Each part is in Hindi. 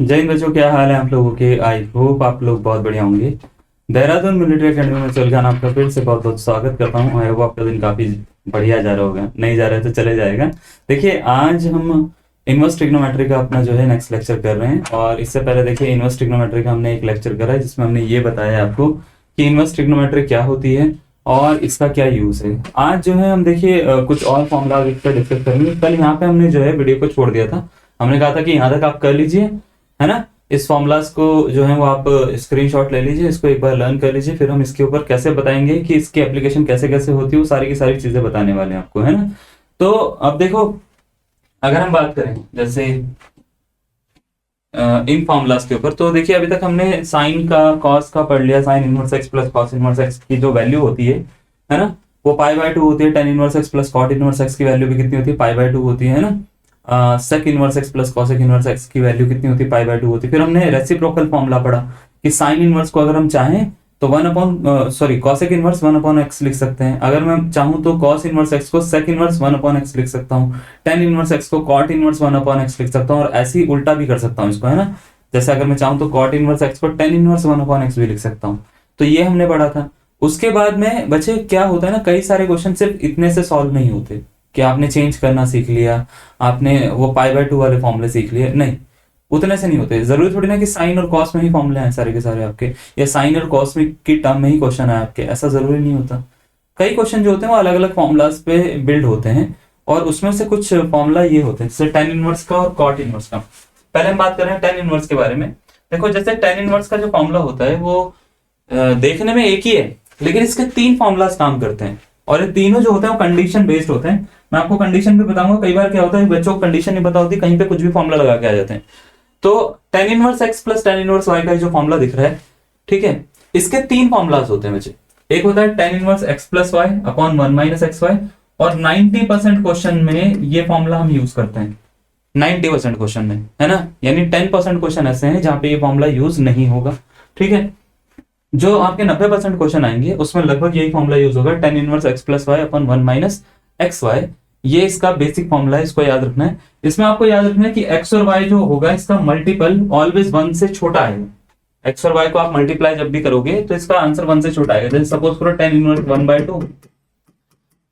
जय हिंद बच्चों, क्या हाल है आप लोगों के। आई होप आप लोग बहुत बढ़िया होंगे। देहरादून मिलिट्री एकेडमी में चलकर आपका फिर से बहुत बहुत स्वागत करता हूँ। आई होप आपका दिन काफी बढ़िया जा रहा होगा, नहीं जा रहा है तो चले जाएगा। देखिए, आज हम इनवर्स ट्रिग्नोमेट्री का अपना जो है नेक्स्ट लेक्चर कर रहे हैं। और इससे पहले देखिए, इनवर्स ट्रिग्नोमेट्री का हमने एक लेक्चर करा है जिसमें हमने ये बताया आपको कि इनवर्स ट्रिग्नोमेट्री क्या होती है और इसका क्या यूज है। आज जो है हम देखिए कुछ और फॉर्मूला इस पर डिस्कस करेंगे। कल यहाँ पे हमने जो है वीडियो को छोड़ दिया था। हमने कहा था कि यहाँ तक आप कर लीजिए, है ना। इस फॉर्मूलाज को जो है वो आप स्क्रीनशॉट ले लीजिए, इसको एक बार लर्न कर लीजिए, फिर हम इसके ऊपर कैसे बताएंगे कि इसकी एप्लीकेशन कैसे कैसे होती है, वो सारी की सारी चीजें बताने वाले हैं आपको, है ना। तो अब देखो, अगर हम बात करें जैसे इन फॉर्मूलाज के ऊपर, तो देखिए अभी तक हमने साइन का, कॉस का पढ़ लिया। Sign inverse x plus cos inverse x की जो वैल्यू होती है ना, वो पाई/2 होती है। Tan inverse x plus cot inverse x की वैल्यू भी कितनी होती है, पाई/2 होती है ना। Sec inverse x plus cosec inverse x की वैल्यू कितनी होती है, पाई/2 होती है। फिर हमने रेसिप्रोकल फॉर्मूला पढ़ा कि साइन इनवर्स को अगर हम चाहें तो कॉसेक इनवर्स 1/x लिख सकते हैं। अगर मैं चाहूं तो कॉस इनवर्स एक्स को सेक इनवर्स 1/x लिख सकता हूँ। टेन इनवर्स एक्स को कॉट इनवर्स 1/x लिख सकता हूँ, और ऐसे ही उल्टा भी कर सकता हूँ इसको, है ना। जैसे अगर मैं चाहूं तो कॉट इनवर्स एक्स को टेन इनवर्स 1/x भी लिख सकता हूँ। तो ये हमने पढ़ा था। उसके बाद में बच्चे क्या होता है ना, कई सारे क्वेश्चन सिर्फ इतने से सॉल्व नहीं होते कि आपने चेंज करना सीख लिया, आपने वो पाई/2 वाले फॉर्मूले सीख लिए, नहीं, उतने से नहीं होते। जरूरी थोड़ी ना कि साइन और कॉस में ही फॉर्मूले हैं सारे के सारे आपके, या साइन और कॉस में की टर्म में ही क्वेश्चन है आपके, ऐसा जरूरी नहीं होता। कई क्वेश्चन जो होते हैं वो अलग अलग फॉर्मूलाज पे बिल्ड होते हैं, और उसमें से कुछ फॉर्मूला ये होते हैं जैसे टेन इनवर्स का और कॉट इनवर्स का। पहले हम बात कर रहे हैं टेन इनवर्स के बारे में। देखो, जैसे टेन इनवर्स का जो फॉर्मूला होता है वो देखने में एक ही है, लेकिन इसके तीन फॉर्मूलाज काम करते हैं, और ये तीनों जो होते हैं वो कंडीशन बेस्ड होते हैं। मैं आपको कंडीशन भी बताऊंगा। कई बार क्या होता है, बच्चों को कंडीशन नहीं पता होती, कहीं पे कुछ भी फॉर्मूला लगा के आ जाते हैं। तो tan inverse x plus ten inverse y का जो फॉर्मूला दिख रहा है, ठीक है, इसके तीन फॉर्मूलाज होते हैं बच्चे। एक होता है tan inverse x plus y upon 1 minus x y, और 90% क्वेश्चन में ये फॉर्मूला हम यूज करते हैं। 90% क्वेश्चन में, है ना, यानी 10% क्वेश्चन ऐसे हैं जहां पे ये फॉर्मूला यूज नहीं होगा, ठीक है। जो आपके 90% क्वेश्चन आएंगे उसमें लगभग यही फॉर्मूला यूज होगा, tan inverse x plus y upon 1 minus x y. ये इसका बेसिक फॉर्मूला है, इसको याद रखना है। इसमें आपको याद रखना है कि एक्स और वाई जो होगा इसका मल्टीपल ऑलवेज 1 से छोटा आएगा। एक्स और वाई को आप मल्टीप्लाई जब भी करोगे तो इसका आंसर 1 से छोटा आएगा। जैसे सपोज करो टेन इनवर्स 1/2,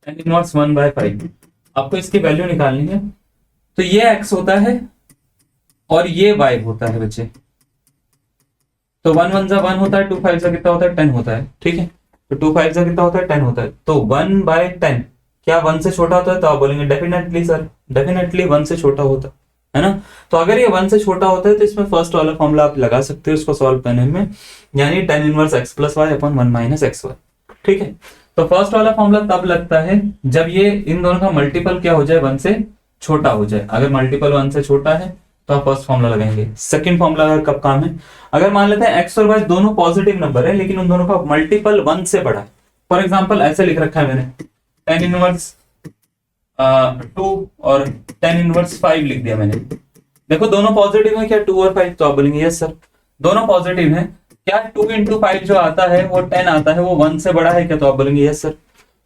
टेन इनवर्स 1/5, आपको इसकी वैल्यू निकालनी है। तो ये एक्स होता है और ये वाई होता है बच्चे। तो 1 1 1 होता है, 2 5 कितना होता है, 10 होता है, ठीक है। तो 2 5 कितना होता है, 10 होता है। तो 1/10 क्या 1 से छोटा होता है, तो आप बोलेंगे डेफिनेटली सर, डेफिनेटली 1 से छोटा होता है ना। तो अगर ये 1 से छोटा होता है तो इसमें फर्स्ट वाला फॉर्मूला आप लगा सकते हो इसको सॉल्व करने में, यानी tan inverse x plus y upon 1 minus x y, ठीक है। तो फर्स्ट वाला फॉर्मूला तब लगता है जब ये इन दोनों का मल्टीपल क्या हो जाए, 1 से छोटा हो जाए। अगर मल्टीपल 1 से छोटा है तो आप फर्स्ट फॉर्मूला लगाएंगे। सेकंड फॉर्मूला कब काम है, अगर मान लेते हैं एक्स और वाई दोनों पॉजिटिव नंबर है लेकिन उन दोनों का मल्टीपल 1 से बड़ा है। फॉर एग्जांपल ऐसे लिख रखा है मैंने, टेन इनवर्स 2 और टेन इनवर्स 5 लिख दिया मैंने। देखो दोनों पॉजिटिव है क्या, 2 और 5, तो आप बोलेंगे यस सर दोनों पॉजिटिव है। क्या 2 × 5 जो आता है वो 10 आता है, वो 1 से बड़ा है क्या, तो आप बोलेंगे यस सर।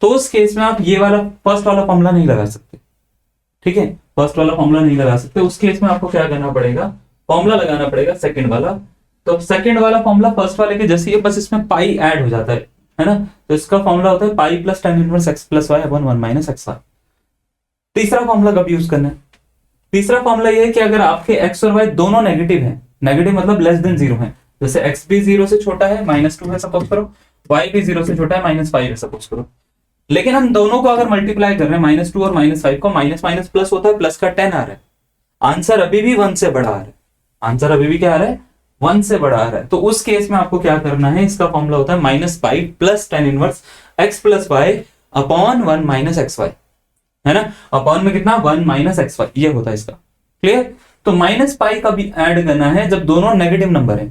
तो उस केस में आप ये वाला फर्स्ट वाला फॉर्मूला नहीं लगा सकते, ठीक है, फर्स्ट वाला फॉर्मूला नहीं लगा सकते। उस केस में आपको क्या करना पड़ेगा, फॉर्मूला लगाना पड़ेगा सेकंड वाला। तो सेकंड वाला फॉर्मूला फर्स्ट वाले के जैसे ही, बस इसमें पाई ऐड हो जाता है ना। तो इसका फॉर्मूला होता है pi plus ten inverse x plus y upon 1 minus x y. तीसरा फॉर्मूला कब यूज करना है, तीसरा फॉर्मूला ये है कि अगर आपके एक्स और वाई दोनों नेगेटिव है, नेगेटिव मतलब लेस देन 0 है, जैसे एक्स भी 0 से छोटा है, -2 है सपोज करो, वाई भी 0 से छोटा है, -5 है सपोज करो, लेकिन हम दोनों को अगर मल्टीप्लाई कर रहे हैं, -2 और -5 को, माइनस माइनस प्लस होता है, प्लस का 10 आ रहा है, आंसर अभी भी 1 से बड़ा आ रहा है, आंसर अभी भी क्या आ रहा है, 1 से बड़ा आ रहा है। तो उस केस में आपको क्या करना है, इसका फॉर्मूला होता है -5 plus ten inverse x plus y upon 1 minus x y, है ना। अपॉन में कितना, 1 माइनस एक्स वाई, ये होता है इसका, क्लियर। तो -पाई का भी ऐड करना है जब दोनों नेगेटिव नंबर है,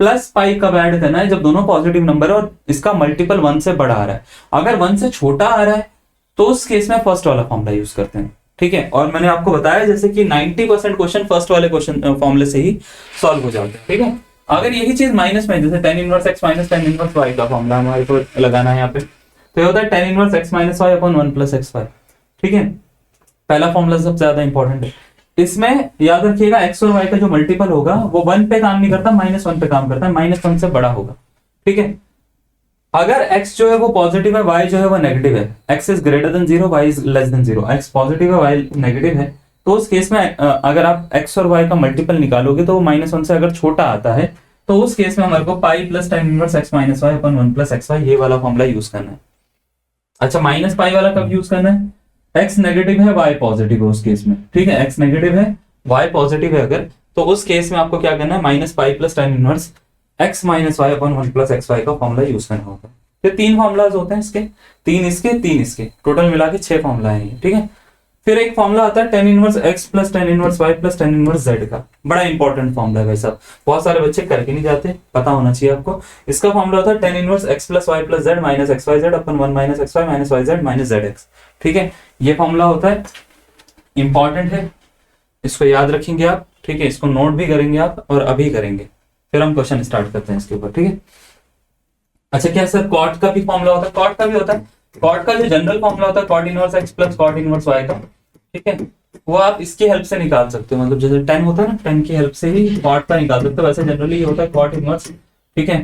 प्लस पाई कब ऐड करना है जब दोनों पॉजिटिव नंबर है और इसका मल्टीपल 1 से बड़ा आ रहा है। अगर 1 से छोटा आ रहा है तो उस केस में फर्स्ट वाला फॉर्मूला यूज करते हैं, ठीक है। और मैंने आपको बताया जैसे कि 90% क्वेश्चन फर्स्ट वाले क्वेश्चन फॉर्मूले से ही सॉल्व हो जाते हैं, ठीक है। अगर यही चीज माइनस में, जैसे tan inverse x minus tan inverse y का फॉर्मूला हमारे को लगाना है यहाँ पे, तो ये होता है tan inverse x minus y upon 1 plus x y, ठीक है। पहला फॉर्मूला सबसे ज्यादा इंपॉर्टेंट है। इसमें याद रखिएगा एक्स और वाई का जो मल्टीपल होगा वो 1 पे काम नहीं करता, -1 पे काम करता है, -1 से बड़ा होगा। ठीक है, अगर x जो है वो पॉजिटिव है, y जो है वो नेगेटिव है, x is greater than 0, y is less than 0, x positive है, y नेगेटिव है, तो उस केस में अगर आप x और y का मल्टीपल निकालोगे तो वो -1 से अगर छोटा आता है तो उस केस में हमारे को pi plus tan inverse x minus y upon 1 plus x y ये वाला फॉर्मूला यूज करना है। अच्छा, माइनस पाई वाला कब यूज करना है? x नेगेटिव है, y पॉजिटिव है उस केस में। ठीक है, x नेगेटिव है, y पॉजिटिव है अगर, तो उस केस में आपको क्या करना है? Minus pi plus tan inverse x minus y upon 1 plus x y का फॉर्मूला यूज करना होगा। फिर 3 फॉर्मुलाज होते हैं इसके, 3 इसके 3 इसके, टोटल मिला के 6 फॉर्मुला है। ठीक है, फिर एक फॉर्मूला आता है tan inverse x plus tan inverse y plus tan inverse z का, बड़ा इंपॉर्टेंट फॉर्मूला है भाई साहब, बहुत सारे बच्चे करके नहीं जाते, पता होना चाहिए आपको। इसका फॉर्मूला होता है tan inverse x plus y plus z minus x y z upon 1 minus x y minus y z minus z x. ठीक है, ये फॉर्मूला होता है, इंपॉर्टेंट है, इसको याद रखेंगे आप। ठीक है, इसको नोट भी करेंगे आप और अभी करेंगे, फिर हम क्वेश्चन स्टार्ट करते हैं इसके ऊपर। ठीक है, अच्छा क्या सर कॉट का भी फॉर्मूला होता है? कॉट का भी होता है। कॉट का जो जनरल फॉर्मूला होता है cot inverse x plus cot inverse y का, ठीक है, वो आप इसकी हेल्प से निकाल सकते हो, मतलब जैसे tan होता है ना, tan की हेल्प से ही कॉट का निकाल सकते हो। वैसे जनरली ये होता है कॉट इनवर्स, ठीक है,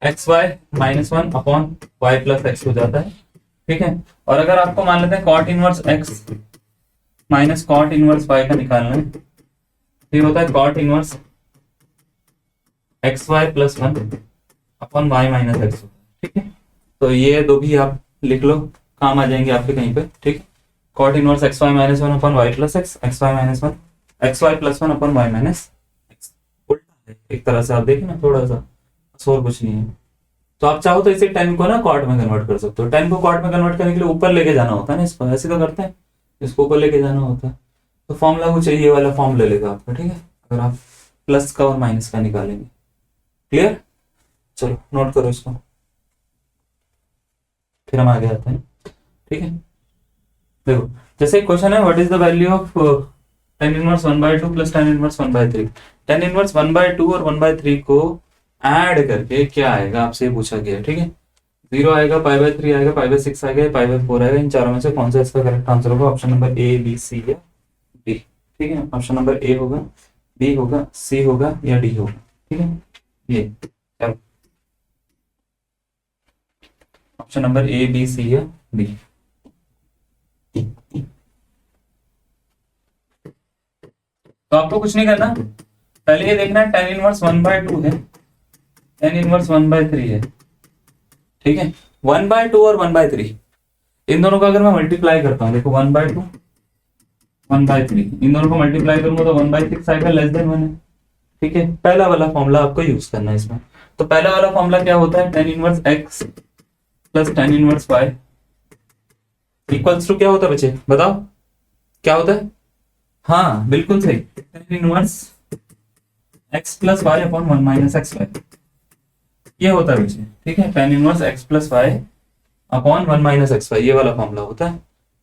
x y -1 upon y plus x हो जाता है। ठीक है, और अगर आपको मान लेते हैं cot inverse x minus cot inverse y का निकालना है, तो ये होता है cot inverse x y plus 1 upon y minus x. ठीक है, तो ये दो भी आप लिख लो, काम आ जाएंगे आपके कहीं पे। ठीक है, cot inverse x y minus 1 upon y plus x, x y minus 1, x y plus 1 upon y minus x. उल्टा है एक तरह से, आप देखें ना थोड़ा सा, और कुछ नहीं है। तो आप चाहो तो इसे 10 को ना कॉट में कन्वर्ट कर सकते हो। 10 को कॉट में कन्वर्ट करने के लिए ऊपर लेके जाना होता है ना इसको, ऐसे तो करते हैं, इसको ऊपर लेके जाना होता है। तो फॉर्मूला कुछ चाहिए वाला फॉर्म ले लेगा आपका। ठीक है, अगर आप प्लस का और माइनस का निकालेंगे। क्लियर? चलो नोट करो इसको, फिर हम आगे आते हैं। ठीक है, देखो जैसे क्वेश्चन है what is the value of tan inverse 1/2 plus tan inverse 1/3। tan inverse 1/2 और 1/3 को ऐड करके क्या आएगा आपसे पूछा गया। ठीक है, 0 आएगा, π/3 आएगा, π/6 आएगा, π/4 आएगा। इन चारों में से कौन सा इसका करेक्ट आंसर होगा? ऑप्शन नंबर ए, बी, सी या डी। ठीक है, ऑप्शन नंबर ए होगा, बी होगा, सी होगा या डी होगा। ठीक है, ये चलो ऑप्शन नंबर ए, बी, सी या डी। तो आपको कुछ नहीं करना, पहले ये देखना है tan इनवर्स 1/2 है, tan इनवर्स 1/3 है। ठीक है, 1/2 और 1/3 इन दोनों का अगर मैं मल्टीप्लाई करता हूं, देखो 1/2 1/3 इन दोनों को मल्टीप्लाई करूंगा तो 1/6 आएगा, लेस देन 1 है। ठीक है, पहला वाला फॉर्मूला आपको यूज करना है इसमें। तो पहला वाला फॉर्मूला क्या होता है? tan inverse x plus tan inverse y equals to क्या होता है बच्चे, बताओ क्या होता है? हाँ बिल्कुल सही, tan inverse x plus y upon 1 minus x y, ये होता है बच्चे। ठीक है, tan inverse x plus y upon 1 minus x y, ये वाला फॉर्मूला होता है।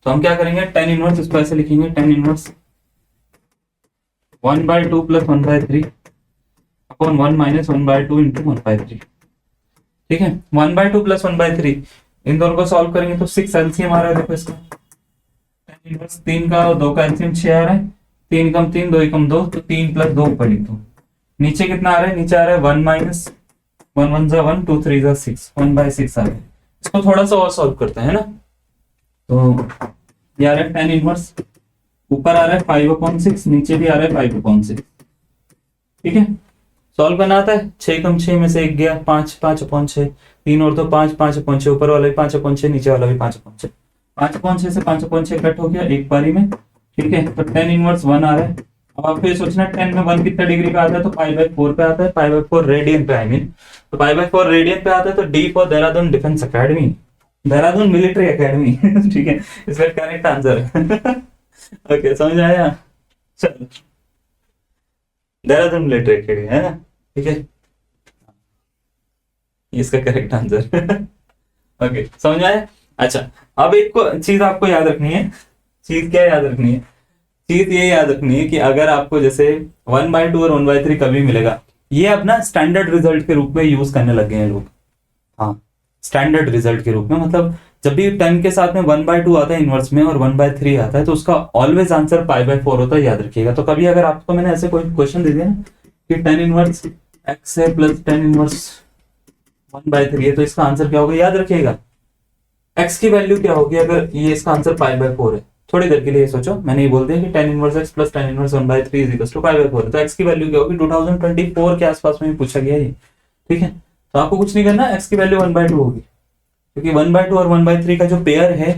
तो हम क्या करेंगे, tan इनवर्स इसको ऐसे लिखेंगे, tan inverse 1/2 plus 1/3 upon 1 minus 1/2 into 1/3। ठीक है, 1/2 प्लस 1/3 इन दोनों को सॉल्व करेंगे तो 6 एलसीएम आ रहा है। देखो इसका tan इनवर्स 3 का और 2 का एलसीएम 6 आ रहा है, 3 कम 3 2 कम 2, तो 3 प्लस 2 ऊपर लिख दो। नीचे कितना आ रहा है? नीचे आ रहा है 1 माइनस 1 1 जा 1 2 3 जा 6, 1/6 आ रहा है। इसको थोड़ा सा और सॉल्व करते हैं ना, तो ये आ रहा है tan इनवर्स, ऊपर आ रहा है 5/6, नीचे भी आ रहा है 5/6। ठीक है, सॉल्व करना आता है, 6 कम 6 में से 1 गया 5, 5/6, 3 और तो 5, 5/6, ऊपर वाला भी 5/6, नीचे वाला भी 5/6, 5/6 से 5/6 कट हो गया एक बारी में। ठीक है, तो tan इनवर्स 1 आ रहा है। अब आपको ये सोचना है tan में 1 कितना डिग्री का आता है, तो π/4 पे आता है, π/4 रेडियन पे, आई मीन तो π/4 रेडियन पे आता है। तो D for Dehradun defence academy, Dehradun military academy. ठीक है, इसका करेक्ट आंसर है। ओके, समझ आया? चलो, देहरादून मिलिट्री अकेडमी है ना। ठीक है, इसका करेक्ट आंसर। ओके, समझ आया? अच्छा, अब एक चीज आपको याद रखनी है। चीज क्या याद रखनी है? चीज ये याद रखनी है कि अगर आपको जैसे 1/2 और 1/3 कभी मिलेगा, ये अपना स्टैंडर्ड रिजल्ट के रूप में यूज करने लग गए हैं लोग। हाँ, स्टैंडर्ड रिजल्ट के रूप में, मतलब जब भी 10 के साथ में 1/2 आता है इनवर्स में और 1/3 आता है तो उसका ऑलवेज आंसर π/4 होता है, याद रखिएगा। तो कभी अगर आपको मैंने ऐसे कोई क्वेश्चन दे दिया ना कि 10 इनवर्स x है प्लस 10 इनवर्स 1/3 है, तो इसका आंसर क्या होगा, याद रखिएगा x की वैल्यू क्या होगी अगर ये इसका आंसर π/4 है। थोड़ी देर के लिए सोचो, मैंने ये बोल दिया कि 10 inverse x plus 10 inverse 1/3 is equal to π/4 है, तो x की वैल्यू क्या होगी, 2024 के आसपास में पूछा गया ये, ठीक है। तो आपको कुछ नहीं करना, x की वैल्यू 1/2 होगी, क्योंकि 1/2 और 1/3 का जो पेयर है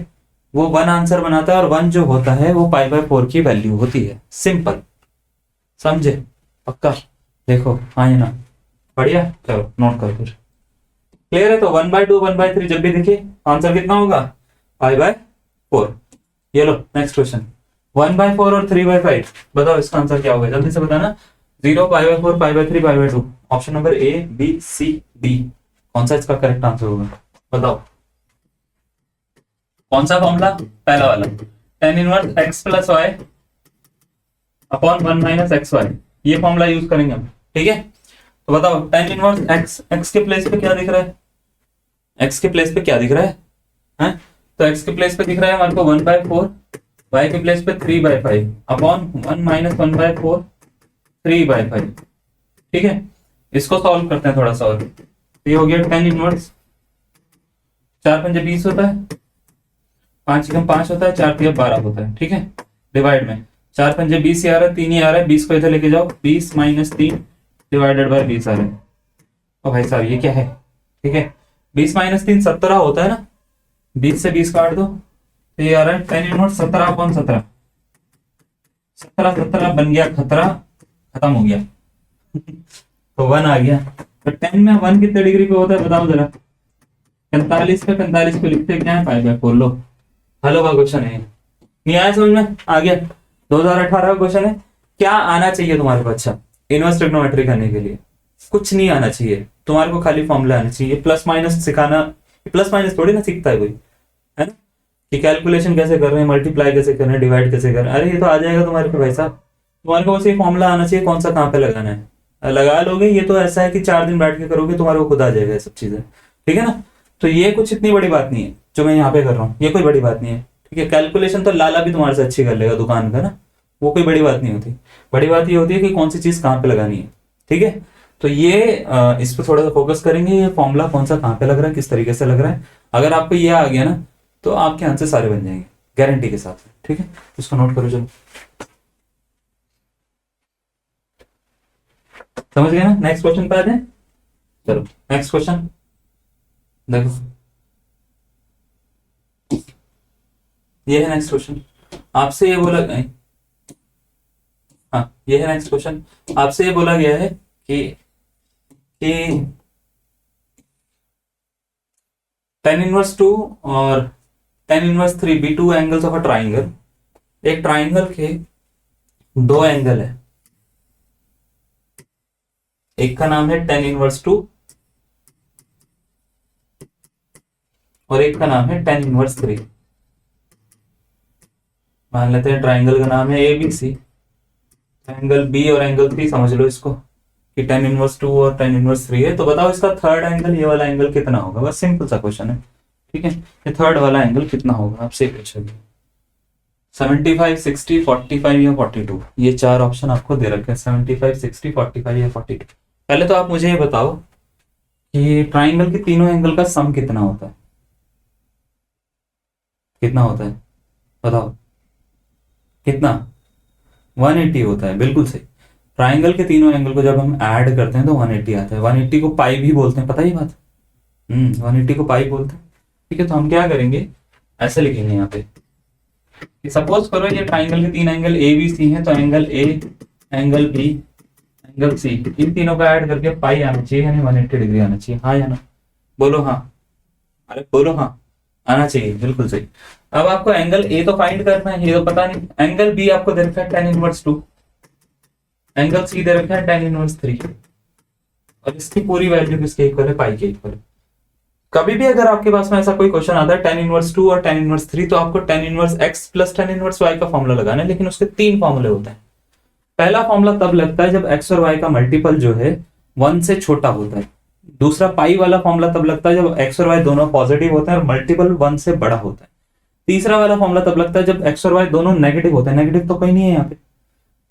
वो 1 आंसर बनाता है और 1 जो होता है वो π/4 की वैल्यू होती है। सिंपल, समझे, पक्का, देखो हाँ या ना, बढ़िया, चलो नोट करो फिर, क्लियर है। तो 1/2 1/3 जब भी देखिए आंसर कितना होगा, π/4। ये लो नेक्स्ट क्वेश्चन, 1/4 और 3/5, बताओ इसका आंसर क्या होगा, जल्दी से बताना। 0 π/4 π/3 π/2, option number A B C D, कौन सा इसका करेक्ट आंसर होगा, बताओ। कौन सा फॉर्मूला, पहला वाला, tan inverse x plus y upon 1 minus x y, ये फॉर्मूला यूज करेंगे हम, ठीक है। तो बताओ tan इनवर्स x के प्लेस पे क्या दिख रहा है, x के प्लेस पे क्या दिख रहा है, हैं? तो x के प्लेस पे दिख रहा है हमारे को 1/4, y के प्लेस पे 3/5 अपॉन 1 माइनस 1/4 3/5, ठीक है। इसको सॉल्व करते हैं थोड़ा सा और, तो ये हो गया tan इनवर्स, 4 पंजे 20 होता है, 5 एकम 5 होता है, 4 तिया 12 होता है, ठीक है। डिवाइड में 4 पंजे 20 ही आ रहा है, 3 ही आ रहा है, 20 को इधर लेके जाओ, 20 माइनस 3 डिवाइडेड बाय 20 आ रहा है। ओ भाई साहब ये क्या है, ठीक है, 20 माइनस 3 17 होता है ना, 20 से 20 काट दो, तो ये आ रहा है tan इनवर्स 17 अपॉन 17, 17 बन गया खतरा, खत्म हो गया तो 1 आ गया। तो 10 में 1 कितने डिग्री पे होता है बताओ जरा, 45 पे 45 को लिखते क्या है, π/4 लो, हेलो का क्वेश्चन है, नहीं आया समझ में, आ गया। 2018 का क्वेश्चन है, क्या आना चाहिए तुम्हारे को, अच्छा इनवर्स ट्रिग्नोमेट्री करने के लिए कुछ नहीं आना चाहिए तुम्हारे को, खाली फॉर्मूला आना चाहिए, प्लस माइनस सिखाना, प्लस माइनस थोड़ी ना सीखता है कोई, है ना, कि कैलकुलेशन कैसे कर रहे हैं, मल्टीप्लाई कैसे कर रहे हैं, डिवाइड कैसे कर रहे हैं, अरे ये तो आ जाएगा तुम्हारे को भाई साहब, तुम्हारे को बस ये फॉर्मूला आना चाहिए, कौन सा कहाँ पे लगाना है, लगा लोगे, ये तो ऐसा है कि 4 दिन बैठ के करोगे तुम्हारे को खुद आ जाएगा ये सब चीजें, ठीक है ना। तो ये कुछ इतनी बड़ी बात नहीं है जो मैं यहाँ पे कर रहा हूँ, ये कोई बड़ी बात नहीं है, ठीक है। कैलकुलेशन तो लाला भी तुम्हारे से अच्छी कर लेगा दुकान का ना, वो कोई बड़ी बात नहीं होती, बड़ी बात ये होती है कि कौन सी चीज कहाँ पे लगानी है, ठीक है। तो ये इस पर थोड़ा सा फोकस करेंगे, ये फॉर्मूला कौन सा कहाँ पे लग रहा है, किस तरीके से लग रहा है, अगर आपको ये आ गया ना तो आपके आंसर सारे बन जाएंगे गारंटी के साथ, ठीक है। इसको नोट करो, चलो समझ गए ना। नेक्स्ट क्वेश्चन पे आ जाए, चलो नेक्स्ट क्वेश्चन देखो, ये है नेक्स्ट क्वेश्चन, आपसे ये बोला, हाँ ये है नेक्स्ट क्वेश्चन, आपसे ये बोला गया है कि tan इनवर्स 2 और tan inverse 3 be two angles of a triangle, एक ट्राइंगल के दो एंगल है, एक का नाम है tan इनवर्स 2 और एक का नाम है tan इनवर्स 3। मान लेते हैं ट्राइंगल का नाम है ABC, एंगल B और एंगल 3 समझ लो इसको कि tan इनवर्स 2 और tan इनवर्स 3 है, तो बताओ इसका थर्ड एंगल, ये वाला एंगल कितना होगा, बस सिंपल सा क्वेश्चन है, ठीक है। ये थर्ड वाला एंगल कितना होगा आपसे पूछा, 75 60 45 या 42, ये चार ऑप्शन आपको दे रखे हैं, 75 60 45 या 42। पहले तो आप मुझे ये बताओ कि ट्राइंगल के तीनों एंगल का सम कितना होता है, कितना होता है बताओ, कितना, 180 होता है, बिल्कुल सही। ट्राइंगल के तीनों एंगल को जब हम ऐड करते हैं तो 180 आता है, 180 को पाई भी बोलते हैं, पता ही बात, 180 को पाई बोलते हैं, ठीक है। तो हम क्या करेंगे, ऐसे लिखेंगे यहाँ पे, सपोज करो ये ट्राइंगल के तीन एंगल ए बी सी हैं, तो angle A, angle B, angle C, इन तीनों का ऐड करके पाई आना चाहिए, यानी 180 डिग्री आना चाहिए, हाँ या ना, बोलो हाँ, अरे बोलो हाँ, आना चाहिए, बिल्कुल सही। अब आपको एंगल ए तो फाइंड करना है, ये तो पता नहीं, एंगल बी आपको दे रखा है tan इनवर्स 2, एंगल सी दे रखा है tan इनवर्स 3, और इसकी पूरी वैल्यू किसके इक्वल है, पाई के इक्वल है। कभी भी अगर आपके पास में ऐसा कोई क्वेश्चन आता है tan इनवर्स 2 और tan इनवर्स 3, तो आपको tan inverse x plus tan inverse y का फॉर्मूला लगाना है, लेकिन उसके 3 फॉर्मूले होते हैं। पहला फॉर्मूला तब लगता है जब x और y का मल्टीपल जो है 1 से छोटा होता है, दूसरा पाई वाला फॉर्मूला तब लगता है जब एक्स और वाई दोनों पॉजिटिव होते हैं और मल्टीपल 1 से बड़ा होता है। तीसरा वाला फॉर्मूला तब लगता है जब एक्स और वाई दोनों नेगेटिव होते हैं। नेगेटिव तो कोई नहीं है यहाँ पे,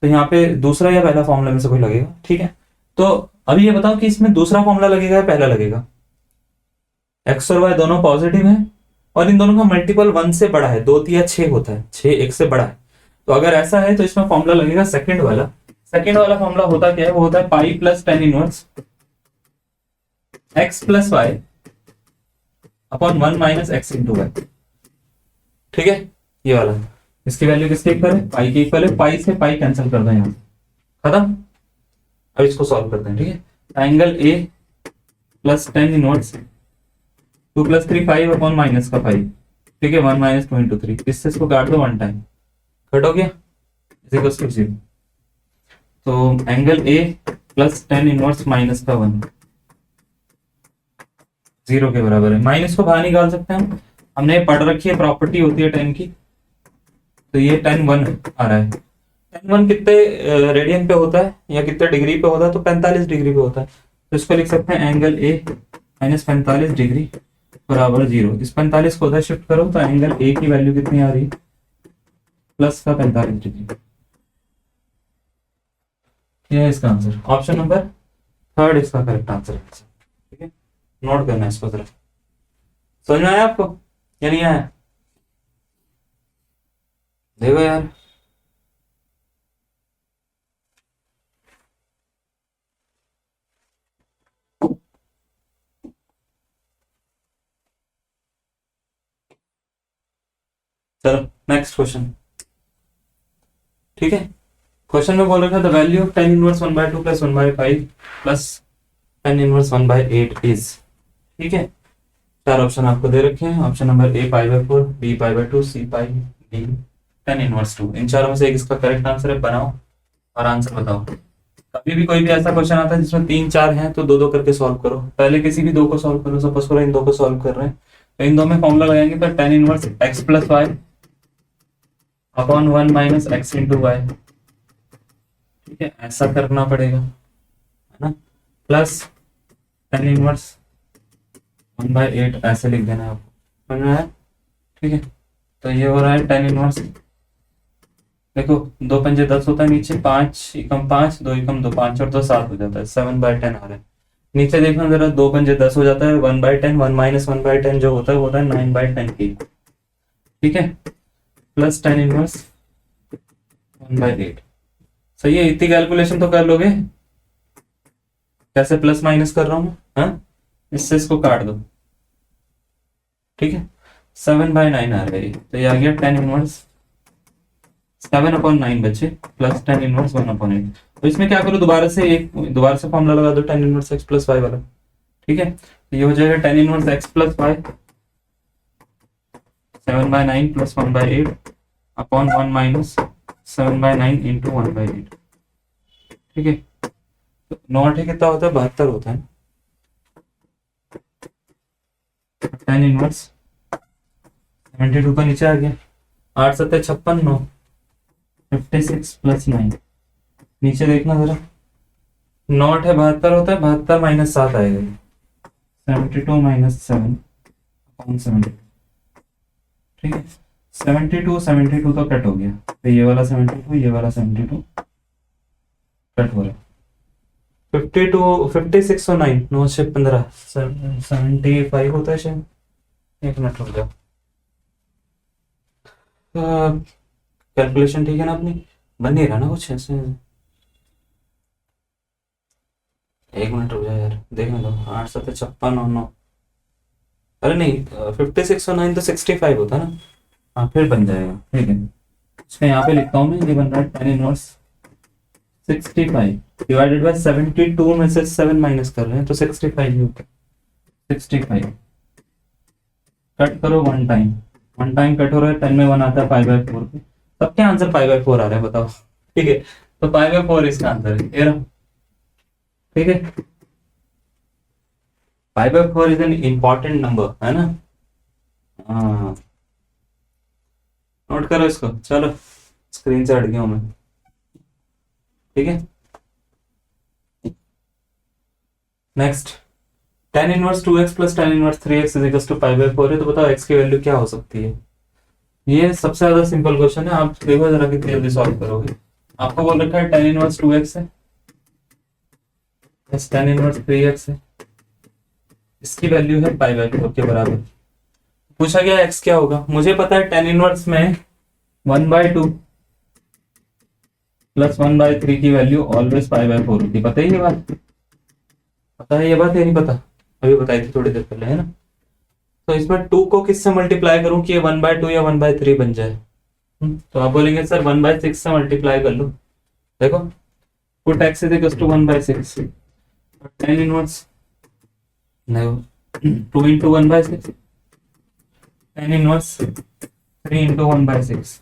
तो यहाँ पे दूसरा या पहला फॉर्मूला में से कोई लगेगा। ठीक है, तो अभी ये बताओ कि इसमें दूसरा फॉर्मूला लगेगा या पहला लगेगा। एक्स और वाई दोनों पॉजिटिव है और इन दोनों का मल्टीपल 1 से बड़ा है, 2 या 6 होता है, 6 1 से बड़ा है। तो अगर ऐसा है तो इसमें फॉर्मूला लगेगा सेकंड वाला। सेकंड वाला फॉर्मूला होता क्या है, वो होता है pi plus ten inverse x plus y upon 1 minus x into y. ठीक है, ये वाला, इसकी वैल्यू किसके इक्वल है, पाई के इक्वल है। पाई से पाई कैंसिल कर दें, यहाँ खत्म। अब इसको सॉल्व करते हैं। ठीक है, angle A plus ten inverse 2 + 3 5 upon minus का 5। ठीक है, 1 - 2 × 3, इससे इसको काट दो 1 टाइम, कट हो गया, इज इक्वल टू 0। तो angle A plus ten inverse minus का 1 0 के बराबर है। माइनस को बाहर निकाल सकते हैं हम, हमने पढ़ रखी है, प्रॉपर्टी होती है टेन की। तो ये टेन 1 आ रहा है। टेन 1 कितने रेडियन पे होता है या कितने डिग्री पे होता है, तो 45 डिग्री पे होता है। तो इसको लिख सकते हैं एंगल ए माइनस 45 डिग्री बराबर 0। इस 45 को उधर शिफ्ट करो तो एंगल ए की वैल्यू कितनी आ रही है, प्लस का 45 डिग्री। ये है इसका आंसर, ऑप्शन नंबर 3 इसका करेक्ट आंसर है। ठीक है, नोट करना है इसको जरा। समझ में आया आपको या नहीं आया, देखो यार। चलो नेक्स्ट क्वेश्चन। ठीक है, क्वेश्चन में बोल रखा है the value of ten inverse 1/2 plus 1/5 plus ten inverse 1/8 is. ठीक है, 4 ऑप्शन आपको दे रखे हैं। Option number A π/4, B π/2, C pi, D ten inverse 2। इन चारों में से एक इसका करेक्ट आंसर है, बनाओ और आंसर बताओ। कभी भी कोई भी ऐसा क्वेश्चन आता है जिसमें 3 4 हैं तो 2 2 करके सॉल्व करो। पहले किसी भी 2 को सॉल्व करो, सपोज करो इन 2 को सॉल्व कर रहे हैं तो इन 2 में फॉर्मूला लगाएंगे तो tan inverse x plus y upon 1 minus x into y. ठीक है, ऐसा करना पड़ेगा, है ना, प्लस टेन इनवर्स 1/8 ऐसे लिख देना है आपको, समझ में आया। ठीक है, तो ये हो रहा है टेन इनवर्स, देखो 2 पंजे 10 होता है, नीचे 5 एकम 5 2 एकम 2 5 और 2 7 हो जाता है, 7/10 आ रहा है। नीचे देखना जरा, 2 पंजे 10 हो जाता है, 1/10 1 माइनस 1/10 जो होता है वो होता है 9/10 की। ठीक है, प्लस टेन इनवर्स 1/8। सही है, इतनी कैलकुलेशन तो कर लोगे। कैसे प्लस माइनस कर रहा हूं मैं, हाँ, इससे इसको काट दो। ठीक है, 7/9 आ रहा है, तो ये आ गया टेन इनवर्स 7/9 बचे प्लस टेन इनवर्स 1/8। तो इसमें क्या करो, दोबारा से फॉर्मूला लगा दो, tan inverse x plus y वाला। ठीक है, तो ये हो जाएगा tan inverse x plus y 7/9 plus 1/8 upon 1 minus 7/9 into 1/8। ठीक है, तो 9 कितना होता है, 72 होता है। टेन इनवर्स 72 का नीचे आ गया, 8 7 56 9 56 प्लस 9। नीचे देखना जरा, नॉट है 72 होता है, 72 माइनस 7 आएगा, 72 माइनस 7 अपॉन 72। ठीक है, 72 तो कट हो गया, तो ये वाला 72 ये वाला 72 कट हो रहा है। 52 56 और 9 9 से 15 75 होता है शायद। एक मिनट रुक जाओ, कैलकुलेशन ठीक है ना अपनी, बन नहीं रहा ना कुछ ऐसे। एक मिनट रुक जाओ यार, देखने दो। 8 7 56 और 9, अरे नहीं 56 और 9 तो 65 होता है ना, हाँ फिर बन जाएगा। ठीक है, इसमें यहाँ पे लिखता हूँ मैं, ये बन रहा है टेन इनवर्स 65 डिवाइडेड बाय 72 में से 7 माइनस कर रहे हैं तो 65 ही होता है। 65 कट करो 1 टाइम कट हो रहा है, 10 में 1 आता है π/4 पे। सबके आंसर π/4 आ रहा है, बताओ। ठीक है, तो π/4 इसका आंसर है, ये रहा। ठीक है, π/4 इज एन इंपॉर्टेंट नंबर, है ना, हाँ नोट करो इसको। चलो स्क्रीन से हट गया हूं मैं। ठीक है, next tan inverse 2x plus tan inverse 3x is equal to pi by 4 है, तो बताओ x की वैल्यू क्या हो सकती है। ये सबसे ज्यादा सिंपल क्वेश्चन है, आप देखो जरा कितनी जल्दी सॉल्व करोगे। आपको बोल रखा है tan इनवर्स 2x है, प्लस tan इनवर्स 3x है, इसकी वैल्यू है पाई बाय 4 के बराबर। पूछा गया x क्या होगा, मुझे पता है tan इनवर्स में 1/2 प्लस 1/3 की वैल्यू ऑलवेज पाई बाय 4 होती है। पता है ये बात, पता है ये बात या नहीं पता, अभी बताई थी थोड़ी देर पहले, है ना। तो इसमें 2 को किससे मल्टीप्लाई करूं कि ये 1/2 या 1/3 बन जाए। तो आप बोलेंगे सर 1/6 से मल्टीप्लाई कर लो। देखो put x is equal to 1/6, tan inverse 2 into 1/6, tan inverse 3 into 1/6,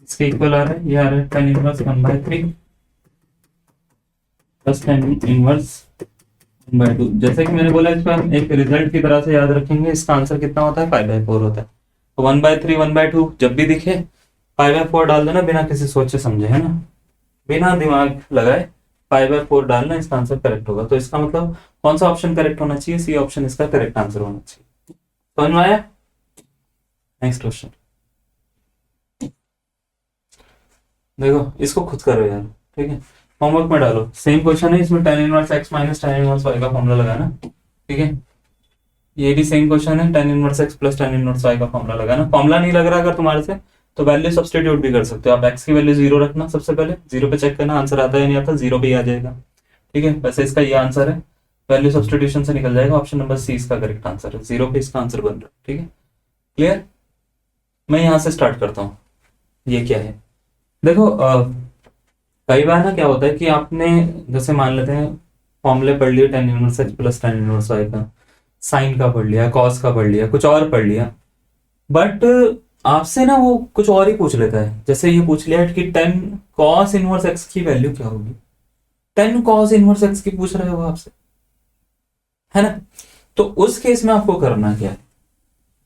इसके इक्वल आ रहा है, ये आ रहा है tan inverse 1/3 plus tan inverse 1/2। जैसे कि मैंने बोला, इसको हम एक रिजल्ट की तरह से याद रखेंगे। इसका आंसर कितना होता है, पाई बाय 4 होता है। तो 1/3 1/2 जब भी दिखे पाई बाय 4 डाल देना, बिना किसी सोचे समझे, है ना, बिना दिमाग लगाए पाई बाय 4 डालना, इसका आंसर करेक्ट होगा। तो इसका मतलब कौन सा ऑप्शन करेक्ट होना चाहिए, सी ऑप्शन इसका करेक्ट आंसर होना चाहिए। समझ में आया। नेक्स्ट क्वेश्चन देखो, इसको खुद करो यार, ठीक है, होमवर्क में डालो। सेम क्वेश्चन है, इसमें tan inverse x minus tan inverse y का फॉर्मूला लगाना, ठीक है। ये भी सेम क्वेश्चन है, tan inverse x plus tan inverse y का फॉर्मूला लगाना। फॉर्मूला नहीं लग रहा अगर तुम्हारे से, तो वैल्यू सब्स्टिट्यूट भी कर सकते हो आप। x की वैल्यू 0 रखना, सबसे पहले 0 पे चेक करना आंसर आता है नहीं आता, 0 पे ही आ जाएगा, ठीक है। वैसे इसका ये आंसर है, वैल्यू सब्स्टिट्यूशन से निकल जाएगा। ऑप्शन नंबर सी इसका करेक्ट आंसर है, 0 पे इसका आंसर बन रहा है, ठीक है। क्लियर। मैं यहाँ से स्टार्ट करता हूँ। ये क्या है, देखो कई बार ना क्या होता है कि आपने जैसे मान लेते हैं फॉर्मूले पढ़ लिए tan inverse x plus tan inverse y का, साइन का पढ़ लिया, कॉस का पढ़ लिया, कुछ और पढ़ लिया, बट आपसे ना वो कुछ और ही पूछ लेता है। जैसे ये पूछ लिया कि tan cos इनवर्स x की वैल्यू क्या होगी, tan cos इनवर्स x की पूछ रहे हो आपसे, है ना। तो उस केस में आपको करना क्या है,